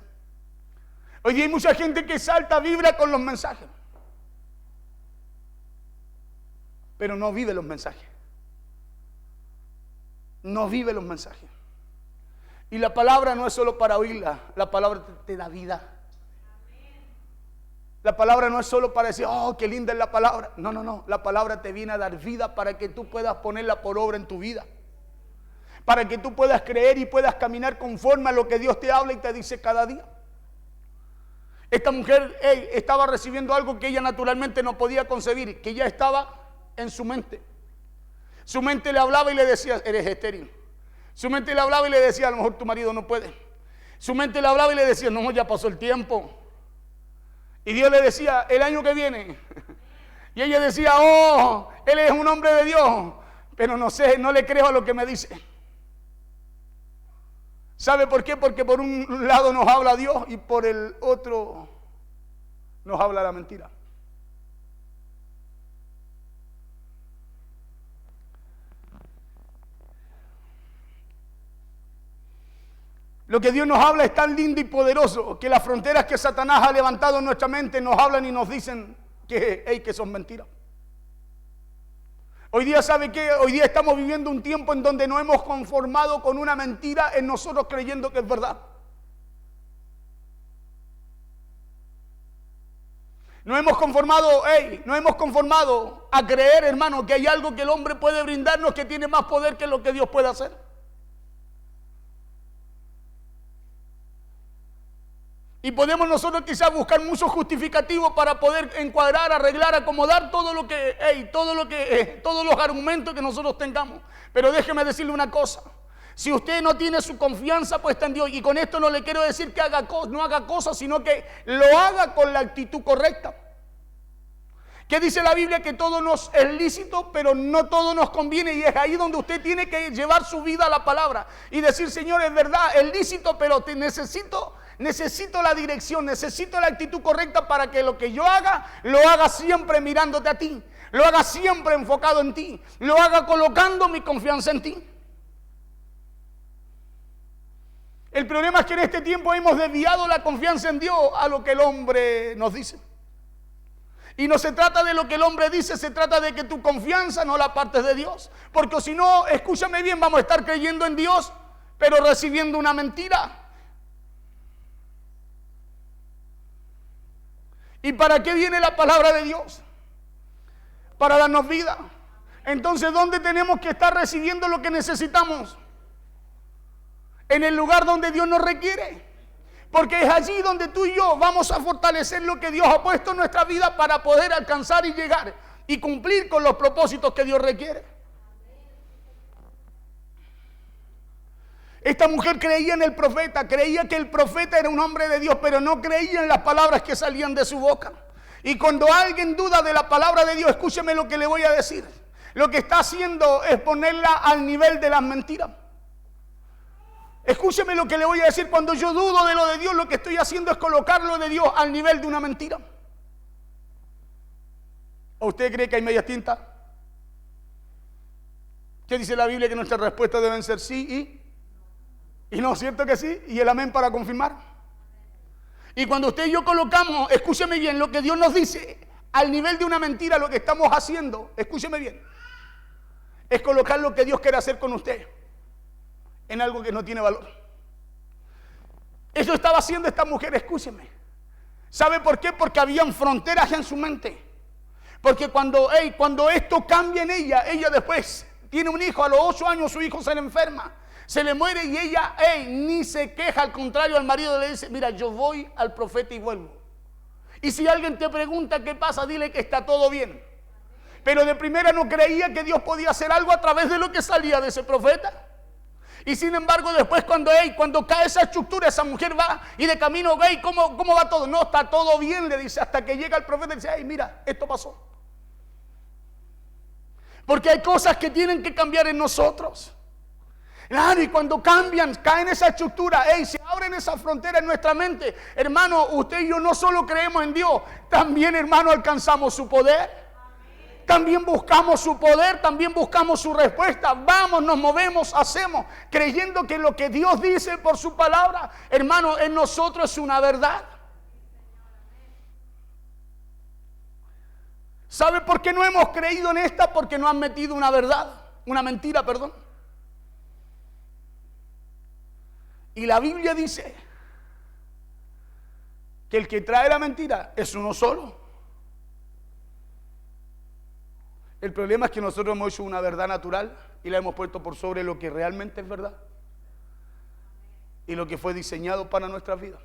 Hoy día hay mucha gente que salta, vibra con los mensajes, pero no vive los mensajes. No vive los mensajes. Y la palabra no es solo para oírla, la palabra te da vida. La palabra no es solo para decir, qué linda es la palabra. No, la palabra te viene a dar vida para que tú puedas ponerla por obra en tu vida. Para que tú puedas creer y puedas caminar conforme a lo que Dios te habla y te dice cada día. Esta mujer estaba recibiendo algo que ella naturalmente no podía concebir, que ya estaba en su mente. Su mente le hablaba y le decía, eres estéril. Su mente le hablaba y le decía, a lo mejor tu marido no puede. Su mente le hablaba y le decía, no, ya pasó el tiempo. Y Dios le decía, el año que viene. Y ella decía, él es un hombre de Dios, pero no sé, no le creo a lo que me dice. ¿Sabe por qué? Porque por un lado nos habla Dios y por el otro nos habla la mentira. Lo que Dios nos habla es tan lindo y poderoso que las fronteras que Satanás ha levantado en nuestra mente nos hablan y nos dicen que son mentiras. Hoy día, ¿sabe qué? Hoy día estamos viviendo un tiempo en donde nos hemos conformado con una mentira en nosotros creyendo que es verdad. No hemos conformado a creer, hermano, que hay algo que el hombre puede brindarnos que tiene más poder que lo que Dios puede hacer. Y podemos nosotros quizás buscar muchos justificativos para poder encuadrar, arreglar, acomodar todos los argumentos que nosotros tengamos. Pero déjeme decirle una cosa. Si usted no tiene su confianza puesta en Dios, y con esto no le quiero decir que no haga cosas, sino que lo haga con la actitud correcta. ¿Qué dice la Biblia? Que todo nos es lícito, pero no todo nos conviene, y es ahí donde usted tiene que llevar su vida a la palabra y decir, Señor, es verdad, es lícito, pero te necesito necesito la dirección, necesito la actitud correcta para que lo que yo haga, lo haga siempre mirándote a ti, lo haga siempre enfocado en ti, lo haga colocando mi confianza en ti. El problema es que en este tiempo hemos desviado la confianza en Dios a lo que el hombre nos dice. Y no se trata de lo que el hombre dice, se trata de que tu confianza no la partes de Dios. Porque si no, escúchame bien, vamos a estar creyendo en Dios, pero recibiendo una mentira. ¿Y para qué viene la palabra de Dios? Para darnos vida. Entonces, ¿dónde tenemos que estar recibiendo lo que necesitamos? En el lugar donde Dios nos requiere. Porque es allí donde tú y yo vamos a fortalecer lo que Dios ha puesto en nuestra vida para poder alcanzar y llegar y cumplir con los propósitos que Dios requiere. Esta mujer creía en el profeta, creía que el profeta era un hombre de Dios, pero no creía en las palabras que salían de su boca. Y cuando alguien duda de la palabra de Dios, escúcheme lo que le voy a decir. Lo que está haciendo es ponerla al nivel de las mentiras. Escúcheme lo que le voy a decir. Cuando yo dudo de lo de Dios, lo que estoy haciendo es colocar lo de Dios al nivel de una mentira. ¿O usted cree que hay medias tintas? ¿Qué dice la Biblia? Que nuestras respuestas deben ser sí y no, ¿cierto que sí? Y el amén para confirmar. Y cuando usted y yo colocamos, escúcheme bien, lo que Dios nos dice al nivel de una mentira, lo que estamos haciendo, escúcheme bien, es colocar lo que Dios quiere hacer con usted en algo que no tiene valor. Eso estaba haciendo esta mujer, escúcheme. ¿Sabe por qué? Porque habían fronteras en su mente. Porque cuando esto cambia en ella después tiene un hijo, a los 8 años su hijo se le enferma, se le muere y ella ni se queja, al contrario, al marido le dice, mira, yo voy al profeta y vuelvo. Y si alguien te pregunta qué pasa, dile que está todo bien. Pero de primera no creía que Dios podía hacer algo a través de lo que salía de ese profeta. Y sin embargo después cuando cae esa estructura, esa mujer va y de camino, ¿cómo va todo? No, está todo bien, le dice, hasta que llega el profeta y dice, mira, esto pasó. Porque hay cosas que tienen que cambiar en nosotros. Claro, y cuando cambian, caen esa estructura, se abren esas fronteras en nuestra mente. Hermano, usted y yo no solo creemos en Dios, también, hermano, alcanzamos su poder. También buscamos su poder, también buscamos su respuesta. Vamos, nos movemos, hacemos, creyendo que lo que Dios dice por su palabra, hermano, en nosotros es una verdad. ¿Sabe por qué no hemos creído en esta? Porque no han metido una mentira. Y la Biblia dice que el que trae la mentira es uno solo. El problema es que nosotros hemos hecho una verdad natural y la hemos puesto por sobre lo que realmente es verdad y lo que fue diseñado para nuestras vidas.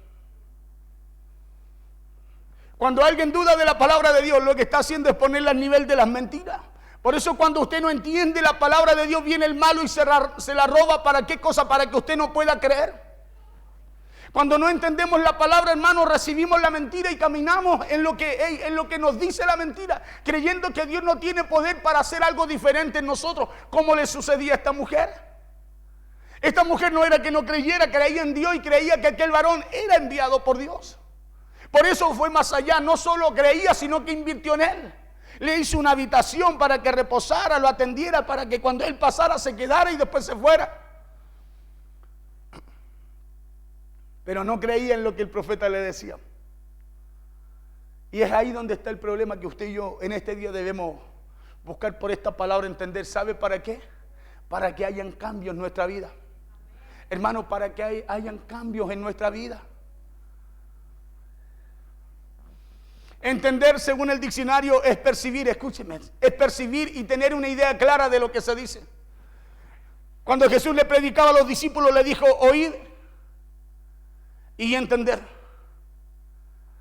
Cuando alguien duda de la palabra de Dios, lo que está haciendo es ponerla al nivel de las mentiras. Por eso cuando usted no entiende la palabra de Dios, viene el malo y se la roba. ¿Para qué cosa? Para que usted no pueda creer. Cuando no entendemos la palabra, hermano, recibimos la mentira y caminamos en lo que nos dice la mentira, creyendo que Dios no tiene poder para hacer algo diferente en nosotros, como le sucedía a esta mujer. Esta mujer no era que no creyera, creía en Dios y creía que aquel varón era enviado por Dios. Por eso fue más allá, no solo creía, sino que invirtió en él. Le hizo una habitación para que reposara, lo atendiera, para que cuando él pasara se quedara y después se fuera. Pero no creía en lo que el profeta le decía. Y es ahí donde está el problema que usted y yo en este día debemos buscar por esta palabra entender. ¿Sabe para qué? Para que hayan cambios en nuestra vida. Hermano, para que hayan cambios en nuestra vida. Entender, según el diccionario, es percibir, escúcheme, es percibir y tener una idea clara de lo que se dice. Cuando Jesús le predicaba a los discípulos, le dijo, oíd y entender.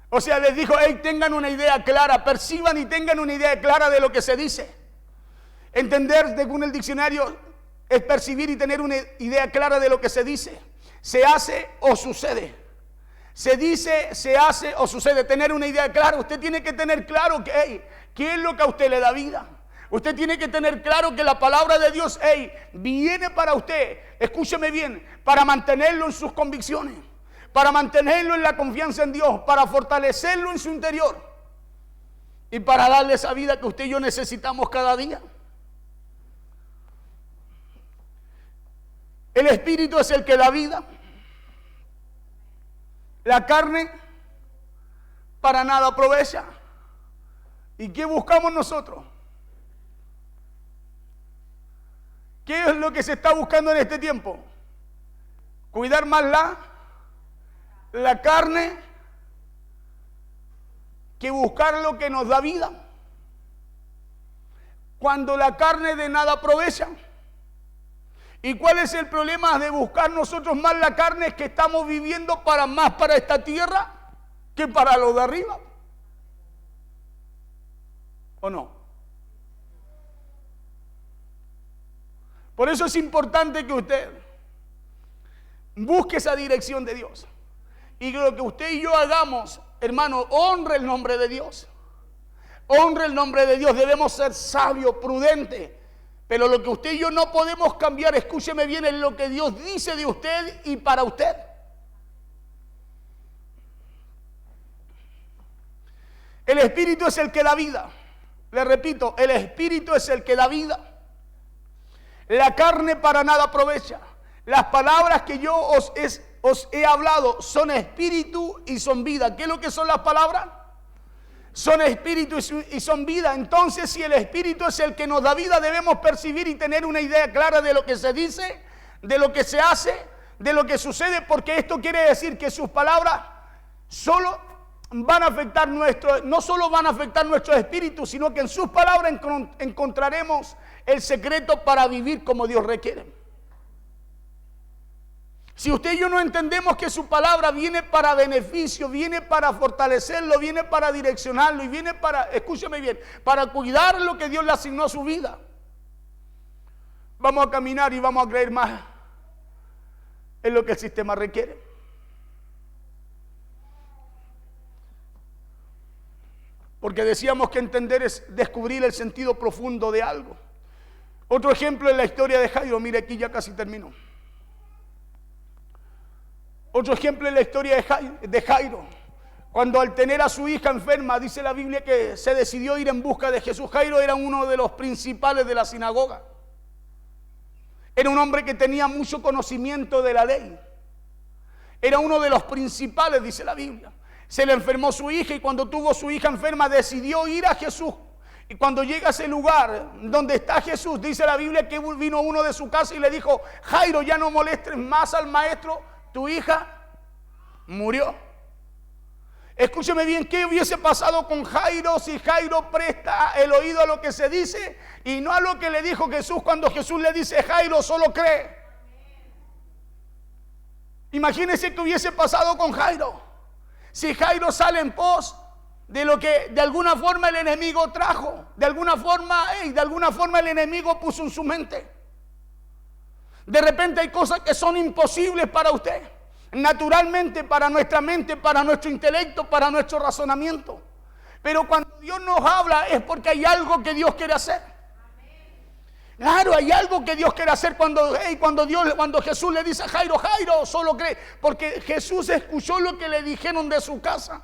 O sea, les dijo, tengan una idea clara, perciban y tengan una idea clara de lo que se dice. Entender, según el diccionario, es percibir y tener una idea clara de lo que se dice. Se hace o sucede. Se dice, se hace o sucede. Tener una idea clara. Usted tiene que tener claro que, ¿qué es lo que a usted le da vida? Usted tiene que tener claro que la palabra de Dios, viene para usted, escúcheme bien, para mantenerlo en sus convicciones. para mantenerlo en la confianza en Dios, para fortalecerlo en su interior y para darle esa vida que usted y yo necesitamos cada día. El Espíritu es el que da vida. La carne para nada aprovecha. ¿Y qué buscamos nosotros? ¿Qué es lo que se está buscando en este tiempo? Cuidar más la carne que buscar lo que nos da vida. Cuando la carne de nada aprovecha. ¿Y cuál es el problema de buscar nosotros más la carne? Es que estamos viviendo más para esta tierra que para lo de arriba. ¿O no? Por eso es importante que usted busque esa dirección de Dios. Y lo que usted y yo hagamos, hermano, honre el nombre de Dios. Honre el nombre de Dios. Debemos ser sabios, prudentes. Pero lo que usted y yo no podemos cambiar, escúcheme bien, es lo que Dios dice de usted y para usted. El Espíritu es el que da vida. Le repito, el Espíritu es el que da vida. La carne para nada aprovecha. Las palabras que yo os he hablado son espíritu y son vida. ¿Qué es lo que son las palabras? Son espíritu y son vida. Entonces, si el Espíritu es el que nos da vida, debemos percibir y tener una idea clara de lo que se dice, de lo que se hace, de lo que sucede, porque esto quiere decir que sus palabras solo van a afectar no solo van a afectar nuestro espíritu, sino que en sus palabras encontraremos el secreto para vivir como Dios requiere. Si usted y yo no entendemos que su palabra viene para beneficio, viene para fortalecerlo, viene para direccionarlo y viene para, escúcheme bien, para cuidar lo que Dios le asignó a su vida, vamos a caminar y vamos a creer más en lo que el sistema requiere. Porque decíamos que entender es descubrir el sentido profundo de algo. Otro ejemplo es la historia de Jairo. Mire, aquí ya casi termino. Otro ejemplo es la historia de Jairo. Cuando al tener a su hija enferma, dice la Biblia que se decidió ir en busca de Jesús. Jairo era uno de los principales de la sinagoga. Era un hombre que tenía mucho conocimiento de la ley. Era uno de los principales, dice la Biblia. Se le enfermó su hija y cuando tuvo su hija enferma decidió ir a Jesús. Y cuando llega a ese lugar donde está Jesús, dice la Biblia que vino uno de su casa y le dijo: Jairo, ya no molestes más al maestro, tu hija murió. Escúcheme bien, ¿qué hubiese pasado con Jairo si Jairo presta el oído a lo que se dice y no a lo que le dijo Jesús cuando Jesús le dice: Jairo, solo cree? Imagínese qué hubiese pasado con Jairo. Si Jairo sale en pos de lo que de alguna forma el enemigo trajo, de alguna forma el enemigo puso en su mente. De repente hay cosas que son imposibles para usted, naturalmente para nuestra mente, para nuestro intelecto, para nuestro razonamiento. Pero cuando Dios nos habla es porque hay algo que Dios quiere hacer. Claro, hay algo que Dios quiere hacer cuando Jesús le dice a Jairo: Jairo, solo cree, porque Jesús escuchó lo que le dijeron de su casa.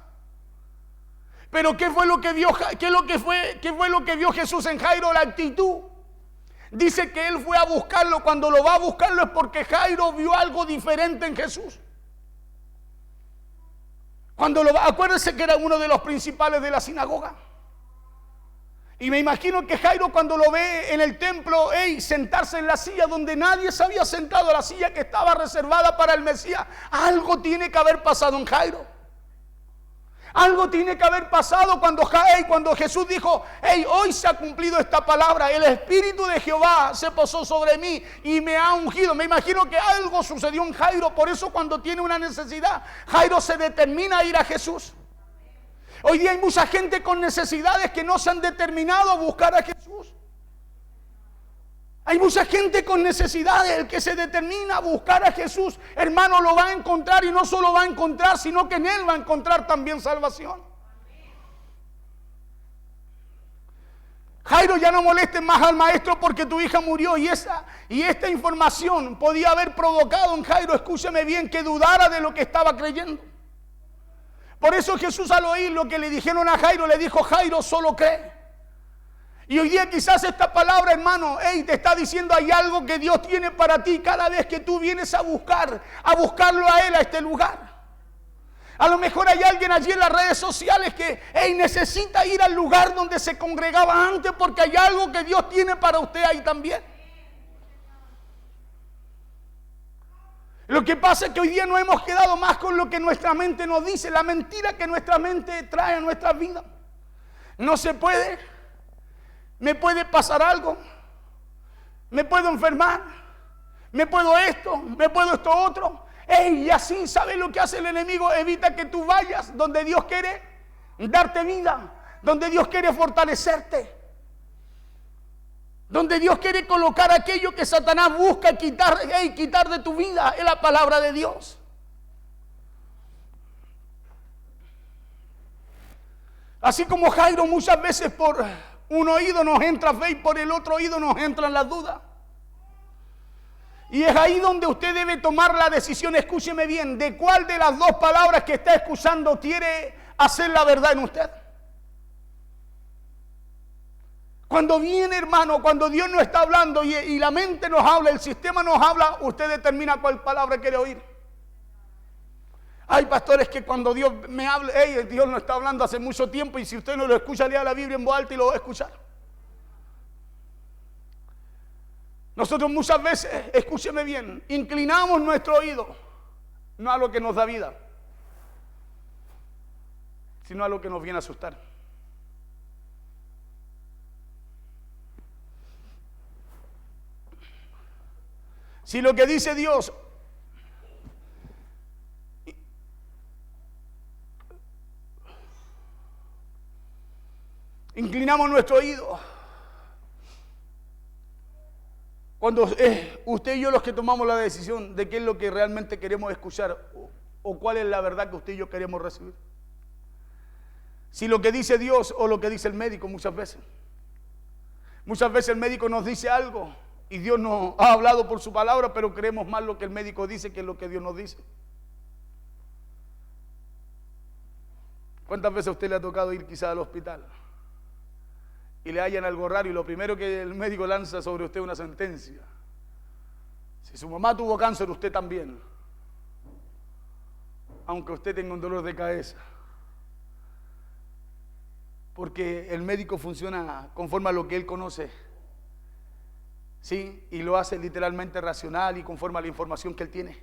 Pero ¿qué fue lo que vio Jesús en Jairo? La actitud. Dice que él fue a buscarlo. Cuando lo va a buscarlo es porque Jairo vio algo diferente en Jesús. Acuérdense que era uno de los principales de la sinagoga. Y me imagino que Jairo, cuando lo ve en el templo, sentarse en la silla donde nadie se había sentado, la silla que estaba reservada para el Mesías, algo tiene que haber pasado en Jairo. Algo tiene que haber pasado cuando Jesús dijo: hoy se ha cumplido esta palabra, el Espíritu de Jehová se posó sobre mí y me ha ungido. Me imagino que algo sucedió en Jairo. Por eso cuando tiene una necesidad, Jairo se determina a ir a Jesús. Hoy día hay mucha gente con necesidades que no se han determinado a buscar a Jesús. Hay mucha gente con necesidades. El que se determina a buscar a Jesús, hermano, lo va a encontrar, y no solo va a encontrar, sino que en él va a encontrar también salvación. Jairo, ya no molestes más al maestro porque tu hija murió. Y esta información podía haber provocado en Jairo, escúcheme bien, que dudara de lo que estaba creyendo. Por eso Jesús, al oír lo que le dijeron a Jairo, le dijo: Jairo, solo cree. Y hoy día quizás esta palabra, hermano, te está diciendo: hay algo que Dios tiene para ti cada vez que tú vienes a buscarlo a Él, a este lugar. A lo mejor hay alguien allí en las redes sociales que necesita ir al lugar donde se congregaba antes, porque hay algo que Dios tiene para usted ahí también. Lo que pasa es que hoy día nos hemos quedado más con lo que nuestra mente nos dice, la mentira que nuestra mente trae a nuestra vida. No se puede, me puede pasar algo, me puedo enfermar, me puedo esto otro. Y así, ¿sabes lo que hace el enemigo? Evita que tú vayas donde Dios quiere darte vida, donde Dios quiere fortalecerte, donde Dios quiere colocar aquello que Satanás busca quitar de tu vida. Es la palabra de Dios. Así como Jairo, muchas veces por un oído nos entra fe y por el otro oído nos entran las dudas. Y es ahí donde usted debe tomar la decisión, escúcheme bien, de cuál de las dos palabras que está escuchando quiere hacer la verdad en usted. Cuando viene, hermano, cuando Dios nos está hablando y la mente nos habla, el sistema nos habla, usted determina cuál palabra quiere oír. Hay pastores que cuando Dios me habla, Dios nos está hablando hace mucho tiempo, y si usted no lo escucha, lea la Biblia en voz alta y lo va a escuchar. Nosotros muchas veces, escúcheme bien, inclinamos nuestro oído no a lo que nos da vida, sino a lo que nos viene a asustar. Si lo que dice Dios inclinamos nuestro oído, cuando usted y yo los que tomamos la decisión de qué es lo que realmente queremos escuchar o cuál es la verdad que usted y yo queremos recibir. Si lo que dice Dios o lo que dice el médico muchas veces. Muchas veces el médico nos dice algo y Dios nos ha hablado por su palabra, pero creemos más lo que el médico dice que lo que Dios nos dice. ¿Cuántas veces a usted le ha tocado ir quizá al hospital y le hallan algo raro y lo primero que el médico lanza sobre usted es una sentencia? Si su mamá tuvo cáncer, usted también, aunque usted tenga un dolor de cabeza, porque el médico funciona conforme a lo que él conoce, ¿sí? Y lo hace literalmente racional y conforme a la información que él tiene.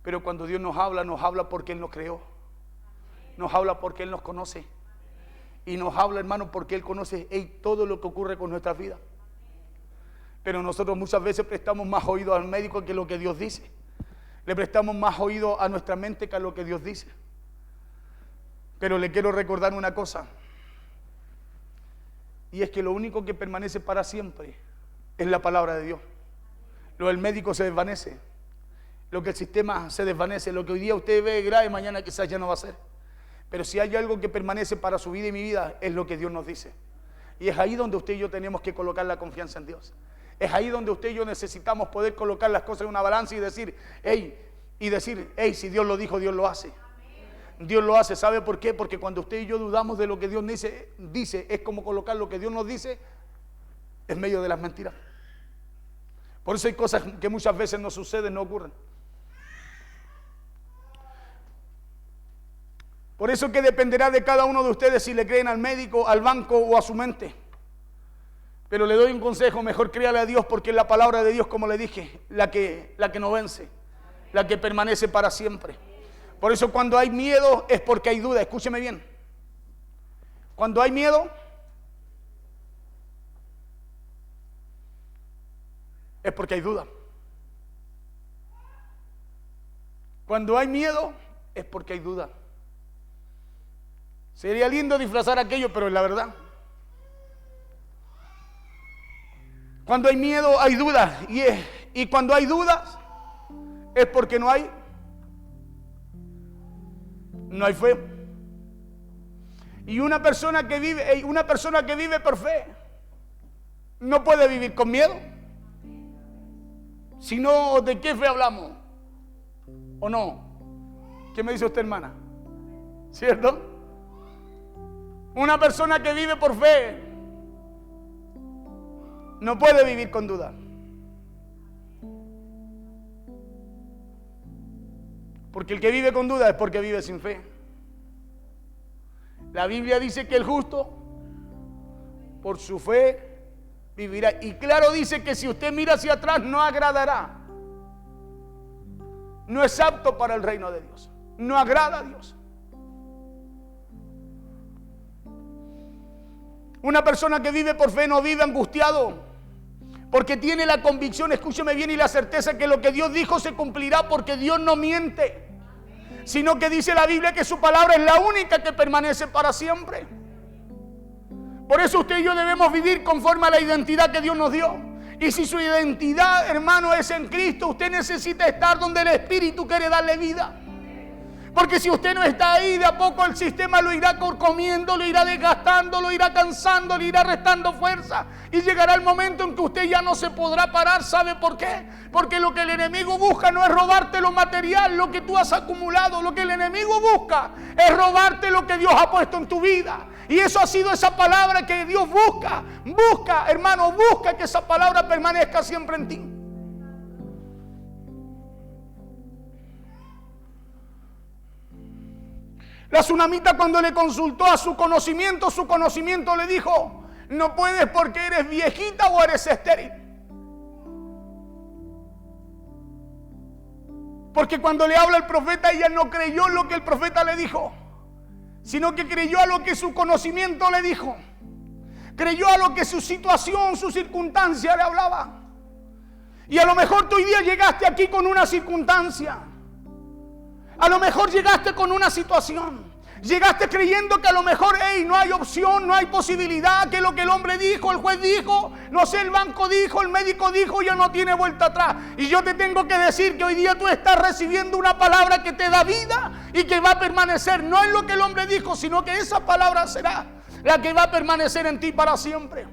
Pero cuando Dios nos habla porque Él nos creó, nos habla porque Él nos conoce. Y nos habla, hermano, porque Él conoce todo lo que ocurre con nuestras vidas. Pero nosotros muchas veces prestamos más oído al médico que lo que Dios dice. Le prestamos más oído a nuestra mente que a lo que Dios dice. Pero le quiero recordar una cosa. Y es que lo único que permanece para siempre es la palabra de Dios. Lo del médico se desvanece. Lo que el sistema se desvanece. Lo que hoy día usted ve grave, mañana quizás ya no va a ser. Pero si hay algo que permanece para su vida y mi vida, es lo que Dios nos dice. Y es ahí donde usted y yo tenemos que colocar la confianza en Dios. Es ahí donde usted y yo necesitamos poder colocar las cosas en una balanza y decir, si Dios lo dijo, Dios lo hace. Dios lo hace, ¿sabe por qué? Porque cuando usted y yo dudamos de lo que Dios dice, es como colocar lo que Dios nos dice en medio de las mentiras. Por eso hay cosas que muchas veces no suceden, no ocurren. Por eso que dependerá de cada uno de ustedes si le creen al médico, al banco o a su mente. Pero le doy un consejo, mejor créale a Dios, porque es la palabra de Dios, como le dije, la que no vence, la que permanece para siempre. Por eso cuando hay miedo es porque hay duda, escúcheme bien. Cuando hay miedo es porque hay duda. Cuando hay miedo es porque hay duda. Sería lindo disfrazar aquello, pero es la verdad. Cuando hay miedo hay dudas, y cuando hay dudas es porque no hay fe. Y una persona que vive por fe no puede vivir con miedo. Si no, ¿de qué fe hablamos? ¿O no? ¿Qué me dice usted, hermana? ¿Cierto? Una persona que vive por fe no puede vivir con duda. Porque el que vive con duda es porque vive sin fe. La Biblia dice que el justo por su fe vivirá. Y claro dice que si usted mira hacia atrás no agradará. No es apto para el reino de Dios. No agrada a Dios. Una persona que vive por fe no vive angustiado, porque tiene la convicción, escúcheme bien, y la certeza que lo que Dios dijo se cumplirá, porque Dios no miente, sino que dice la Biblia que su palabra es la única que permanece para siempre. Por eso usted y yo debemos vivir conforme a la identidad que Dios nos dio. Y si su identidad, hermano, es en Cristo, usted necesita estar donde el Espíritu quiere darle vida. Porque si usted no está ahí, de a poco el sistema lo irá comiendo, lo irá desgastando, lo irá cansando, le irá restando fuerza. Y llegará el momento en que usted ya no se podrá parar. ¿Sabe por qué? Porque lo que el enemigo busca no es robarte lo material, lo que tú has acumulado. Lo que el enemigo busca es robarte lo que Dios ha puesto en tu vida. Y eso ha sido esa palabra que Dios busca. Busca, hermano, busca que esa palabra permanezca siempre en ti. La tsunamita, cuando le consultó a su conocimiento le dijo: no puedes porque eres viejita o eres estéril. Porque cuando le habla el profeta, ella no creyó lo que el profeta le dijo, sino que creyó a lo que su conocimiento le dijo. Creyó a lo que su situación, su circunstancia le hablaba. Y a lo mejor tú hoy día llegaste aquí con una circunstancia. A lo mejor llegaste con una situación. Llegaste creyendo que a lo mejor no hay opción, no hay posibilidad, que lo que el hombre dijo, el juez dijo, no sé, el banco dijo, el médico dijo, ya no tiene vuelta atrás. Y yo te tengo que decir que hoy día tú estás recibiendo una palabra que te da vida y que va a permanecer. No es lo que el hombre dijo, sino que esa palabra será la que va a permanecer en ti para siempre.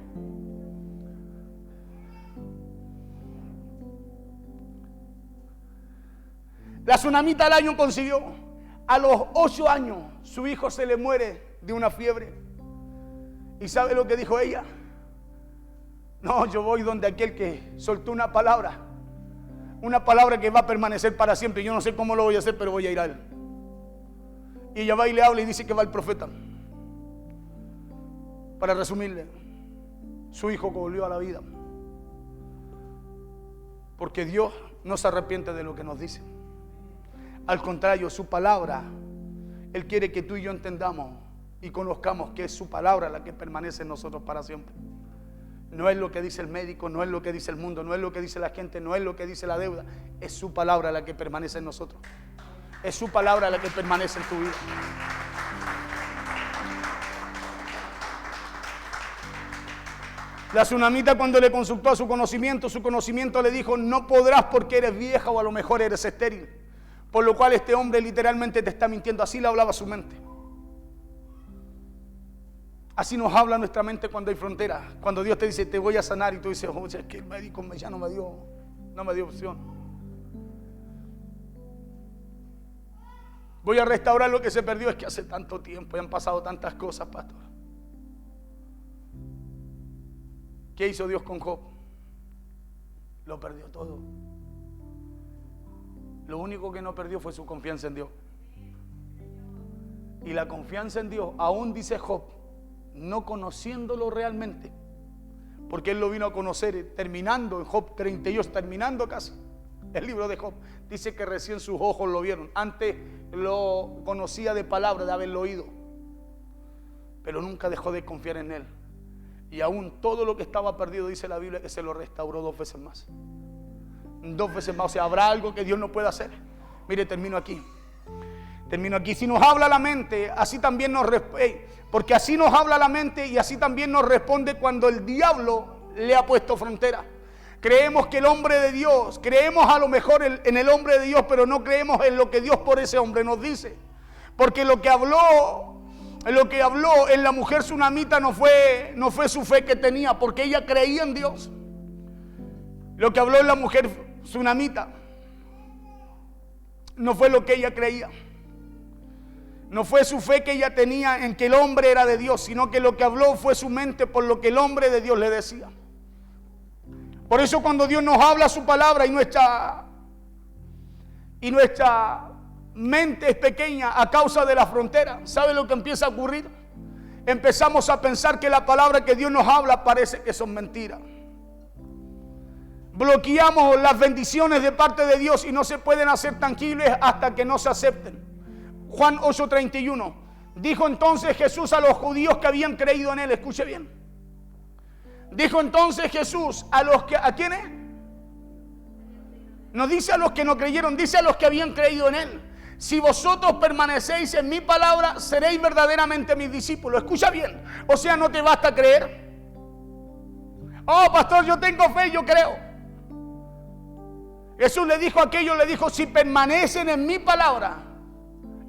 La tsunamita al año consiguió. A los 8 años su hijo se le muere de una fiebre. ¿Y sabe lo que dijo ella? No, yo voy donde aquel que soltó una palabra que va a permanecer para siempre. Yo no sé cómo lo voy a hacer, pero voy a ir a él. Y ella va y le habla y dice que va el profeta. Para resumirle, su hijo volvió a la vida. Porque Dios no se arrepiente de lo que nos dice. Al contrario, su palabra, Él quiere que tú y yo entendamos y conozcamos que es su palabra la que permanece en nosotros para siempre. No es lo que dice el médico, no es lo que dice el mundo, no es lo que dice la gente, no es lo que dice la deuda. Es su palabra la que permanece en nosotros. Es su palabra la que permanece en tu vida. La tsunamita, cuando le consultó a su conocimiento le dijo: no podrás porque eres vieja o a lo mejor eres estéril. Por lo cual este hombre literalmente te está mintiendo. Así le hablaba su mente. Así nos habla nuestra mente cuando hay frontera. Cuando Dios te dice: te voy a sanar, y tú dices: oye, es que el médico ya no me dio opción. Voy a restaurar lo que se perdió. Es que hace tanto tiempo y han pasado tantas cosas, pastor. ¿Qué hizo Dios con Job? Lo perdió todo. Lo único que no perdió fue su confianza en Dios. Y la confianza en Dios, aún dice Job, no conociéndolo realmente, porque él lo vino a conocer terminando en Job 32, terminando casi el libro de Job. Dice que recién sus ojos lo vieron. Antes lo conocía de palabra, de haberlo oído, pero nunca dejó de confiar en él. Y aún todo lo que estaba perdido, dice la Biblia, que se lo restauró 2 veces más. 2 veces más. O sea, ¿habrá algo que Dios no pueda hacer? Mire, termino aquí. Si nos habla la mente, así también nos responde. Porque así nos habla la mente y así también nos responde cuando el diablo le ha puesto frontera. Creemos que el hombre de Dios, creemos a lo mejor en el hombre de Dios, pero no creemos en lo que Dios por ese hombre nos dice. Porque lo que habló Lo que habló en la mujer tsunamita no fue su fe que tenía, porque ella creía en Dios. Lo que habló en la mujer tsunamita no fue lo que ella creía. No fue su fe que ella tenía en que el hombre era de Dios, sino que lo que habló fue su mente por lo que el hombre de Dios le decía. Por eso cuando Dios nos habla su palabra y nuestra mente es pequeña a causa de la frontera, ¿sabe lo que empieza a ocurrir? Empezamos a pensar que la palabra que Dios nos habla parece que son mentiras. Bloqueamos las bendiciones de parte de Dios y no se pueden hacer tangibles hasta que no se acepten. Juan 8:31. Dijo entonces Jesús a los judíos que habían creído en él. Escuche bien. Dijo entonces Jesús ¿a quiénes? No dice a los que no creyeron, dice a los que habían creído en él. Si vosotros permanecéis en mi palabra, seréis verdaderamente mis discípulos. Escucha bien. O sea, no te basta creer. Oh, pastor, yo tengo fe, yo creo. Jesús le dijo a aquellos, si permanecen en mi palabra,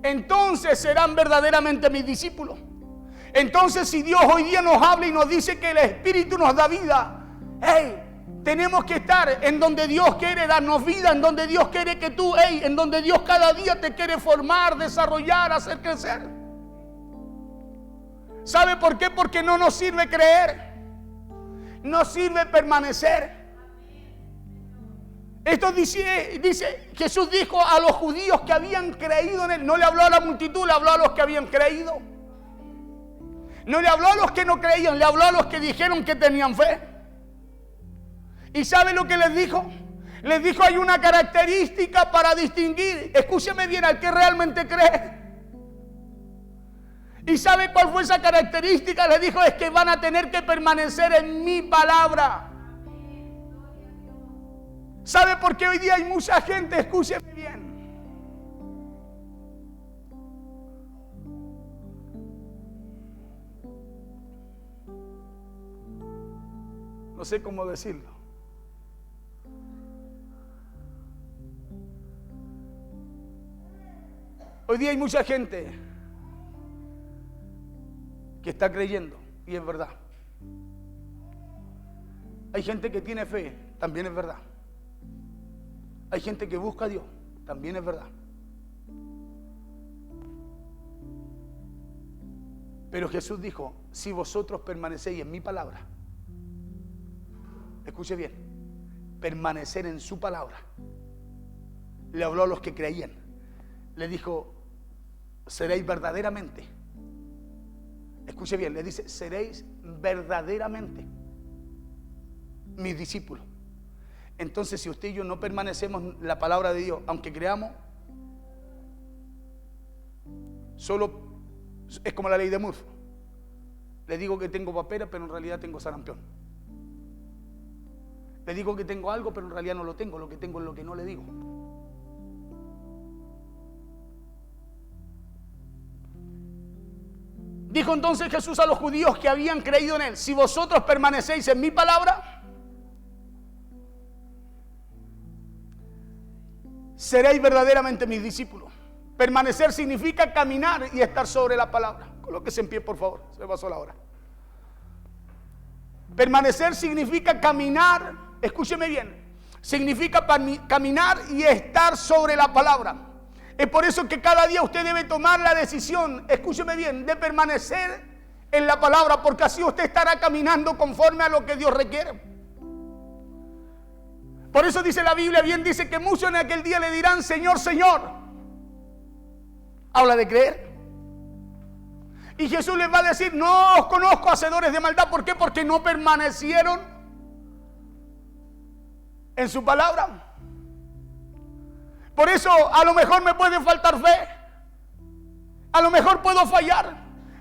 entonces serán verdaderamente mis discípulos. Entonces, si Dios hoy día nos habla y nos dice que el Espíritu nos da vida, tenemos que estar en donde Dios quiere darnos vida, en donde Dios quiere que tú, en donde Dios cada día te quiere formar, desarrollar, hacer crecer. ¿Sabe por qué? Porque no nos sirve creer, no sirve permanecer. Esto dice, Jesús dijo a los judíos que habían creído en él. No le habló a la multitud, le habló a los que habían creído. No le habló a los que no creían, le habló a los que dijeron que tenían fe. ¿Y sabe lo que les dijo? Les dijo, hay una característica para distinguir, escúcheme bien, al que realmente cree. ¿Y sabe cuál fue esa característica? Les dijo, es que van a tener que permanecer en mi palabra. ¿Sabe por qué hoy día hay mucha gente? Escúcheme bien. No sé cómo decirlo. Hoy día hay mucha gente que está creyendo, y es verdad. Hay gente que tiene fe, también es verdad. Hay gente que busca a Dios, también es verdad. Pero Jesús dijo, si vosotros permanecéis en mi palabra, escuche bien, permanecer en su palabra. Le habló a los que creían. Le dijo, seréis verdaderamente. Escuche bien, le dice, seréis verdaderamente mis discípulos. Entonces, si usted y yo no permanecemos en la palabra de Dios, aunque creamos, solo es como la ley de Murphy. Le digo que tengo papera, pero en realidad tengo sarampión. Le digo que tengo algo, pero en realidad no lo tengo. Lo que tengo es lo que no le digo. Dijo entonces Jesús a los judíos que habían creído en él, si vosotros permanecéis en mi palabra, seréis verdaderamente mis discípulos. Permanecer significa caminar y estar sobre la palabra. Colóquese en pie, por favor. Se me pasó la hora. Permanecer significa caminar. Escúcheme bien. Significa caminar y estar sobre la palabra. Es por eso que cada día usted debe tomar la decisión, escúcheme bien, de permanecer en la palabra, porque así usted estará caminando conforme a lo que Dios requiere. Por eso dice la Biblia, bien dice que muchos en aquel día le dirán, Señor, Señor. Habla de creer. Y Jesús les va a decir, no os conozco, hacedores de maldad. ¿Por qué? Porque no permanecieron en su palabra. Por eso a lo mejor me puede faltar fe. A lo mejor puedo fallar.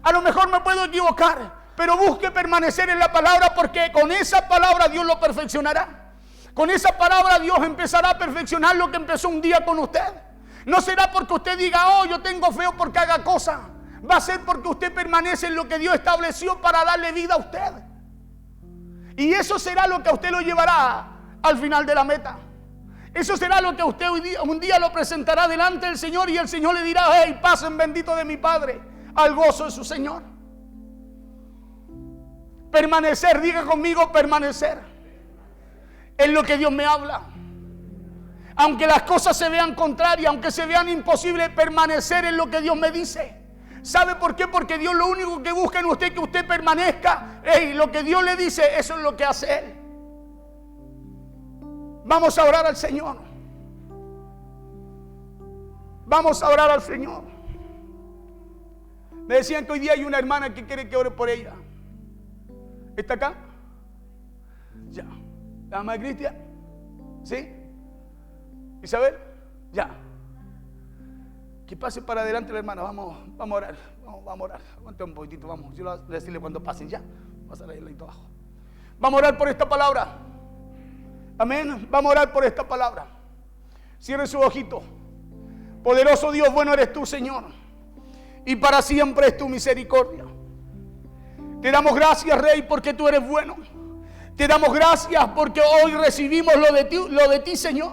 A lo mejor me puedo equivocar. Pero busque permanecer en la palabra, porque con esa palabra Dios lo perfeccionará. Con esa palabra Dios empezará a perfeccionar lo que empezó un día con usted. No será porque usted diga, oh, yo tengo fe, o porque haga cosa. Va a ser porque usted permanece en lo que Dios estableció para darle vida a usted. Y eso será lo que a usted lo llevará al final de la meta. Eso será lo que usted un día lo presentará delante del Señor, y el Señor le dirá, hey, pasen bendito de mi Padre. al gozo de su Señor. Permanecer, diga conmigo, permanecer en lo que Dios me habla. Aunque las cosas se vean contrarias, aunque se vean imposibles, permanecer en lo que Dios me dice. ¿Sabe por qué? Porque Dios lo único que busca en usted es que usted permanezca. Lo que Dios le dice, eso es lo que hace Él. Vamos a orar al Señor. Vamos a orar al Señor. Me decían que hoy día hay una hermana que quiere que ore por ella. ¿Está acá? Ya. ¿La mamá de Cristian? ¿Sí? ¿Isabel? Ya. Que pase para adelante la hermana. Vamos a orar. Vamos a orar. Aguante un poquitito, vamos. Yo le voy a decirle cuando pasen ya. Vamos a pasar ahí abajo. Vamos a orar por esta palabra. Amén. Vamos a orar por esta palabra. Cierre su ojito. Poderoso Dios, bueno eres tú, Señor. Y para siempre es tu misericordia. Te damos gracias, Rey, porque tú eres bueno. Te damos gracias porque hoy recibimos lo de ti, Señor.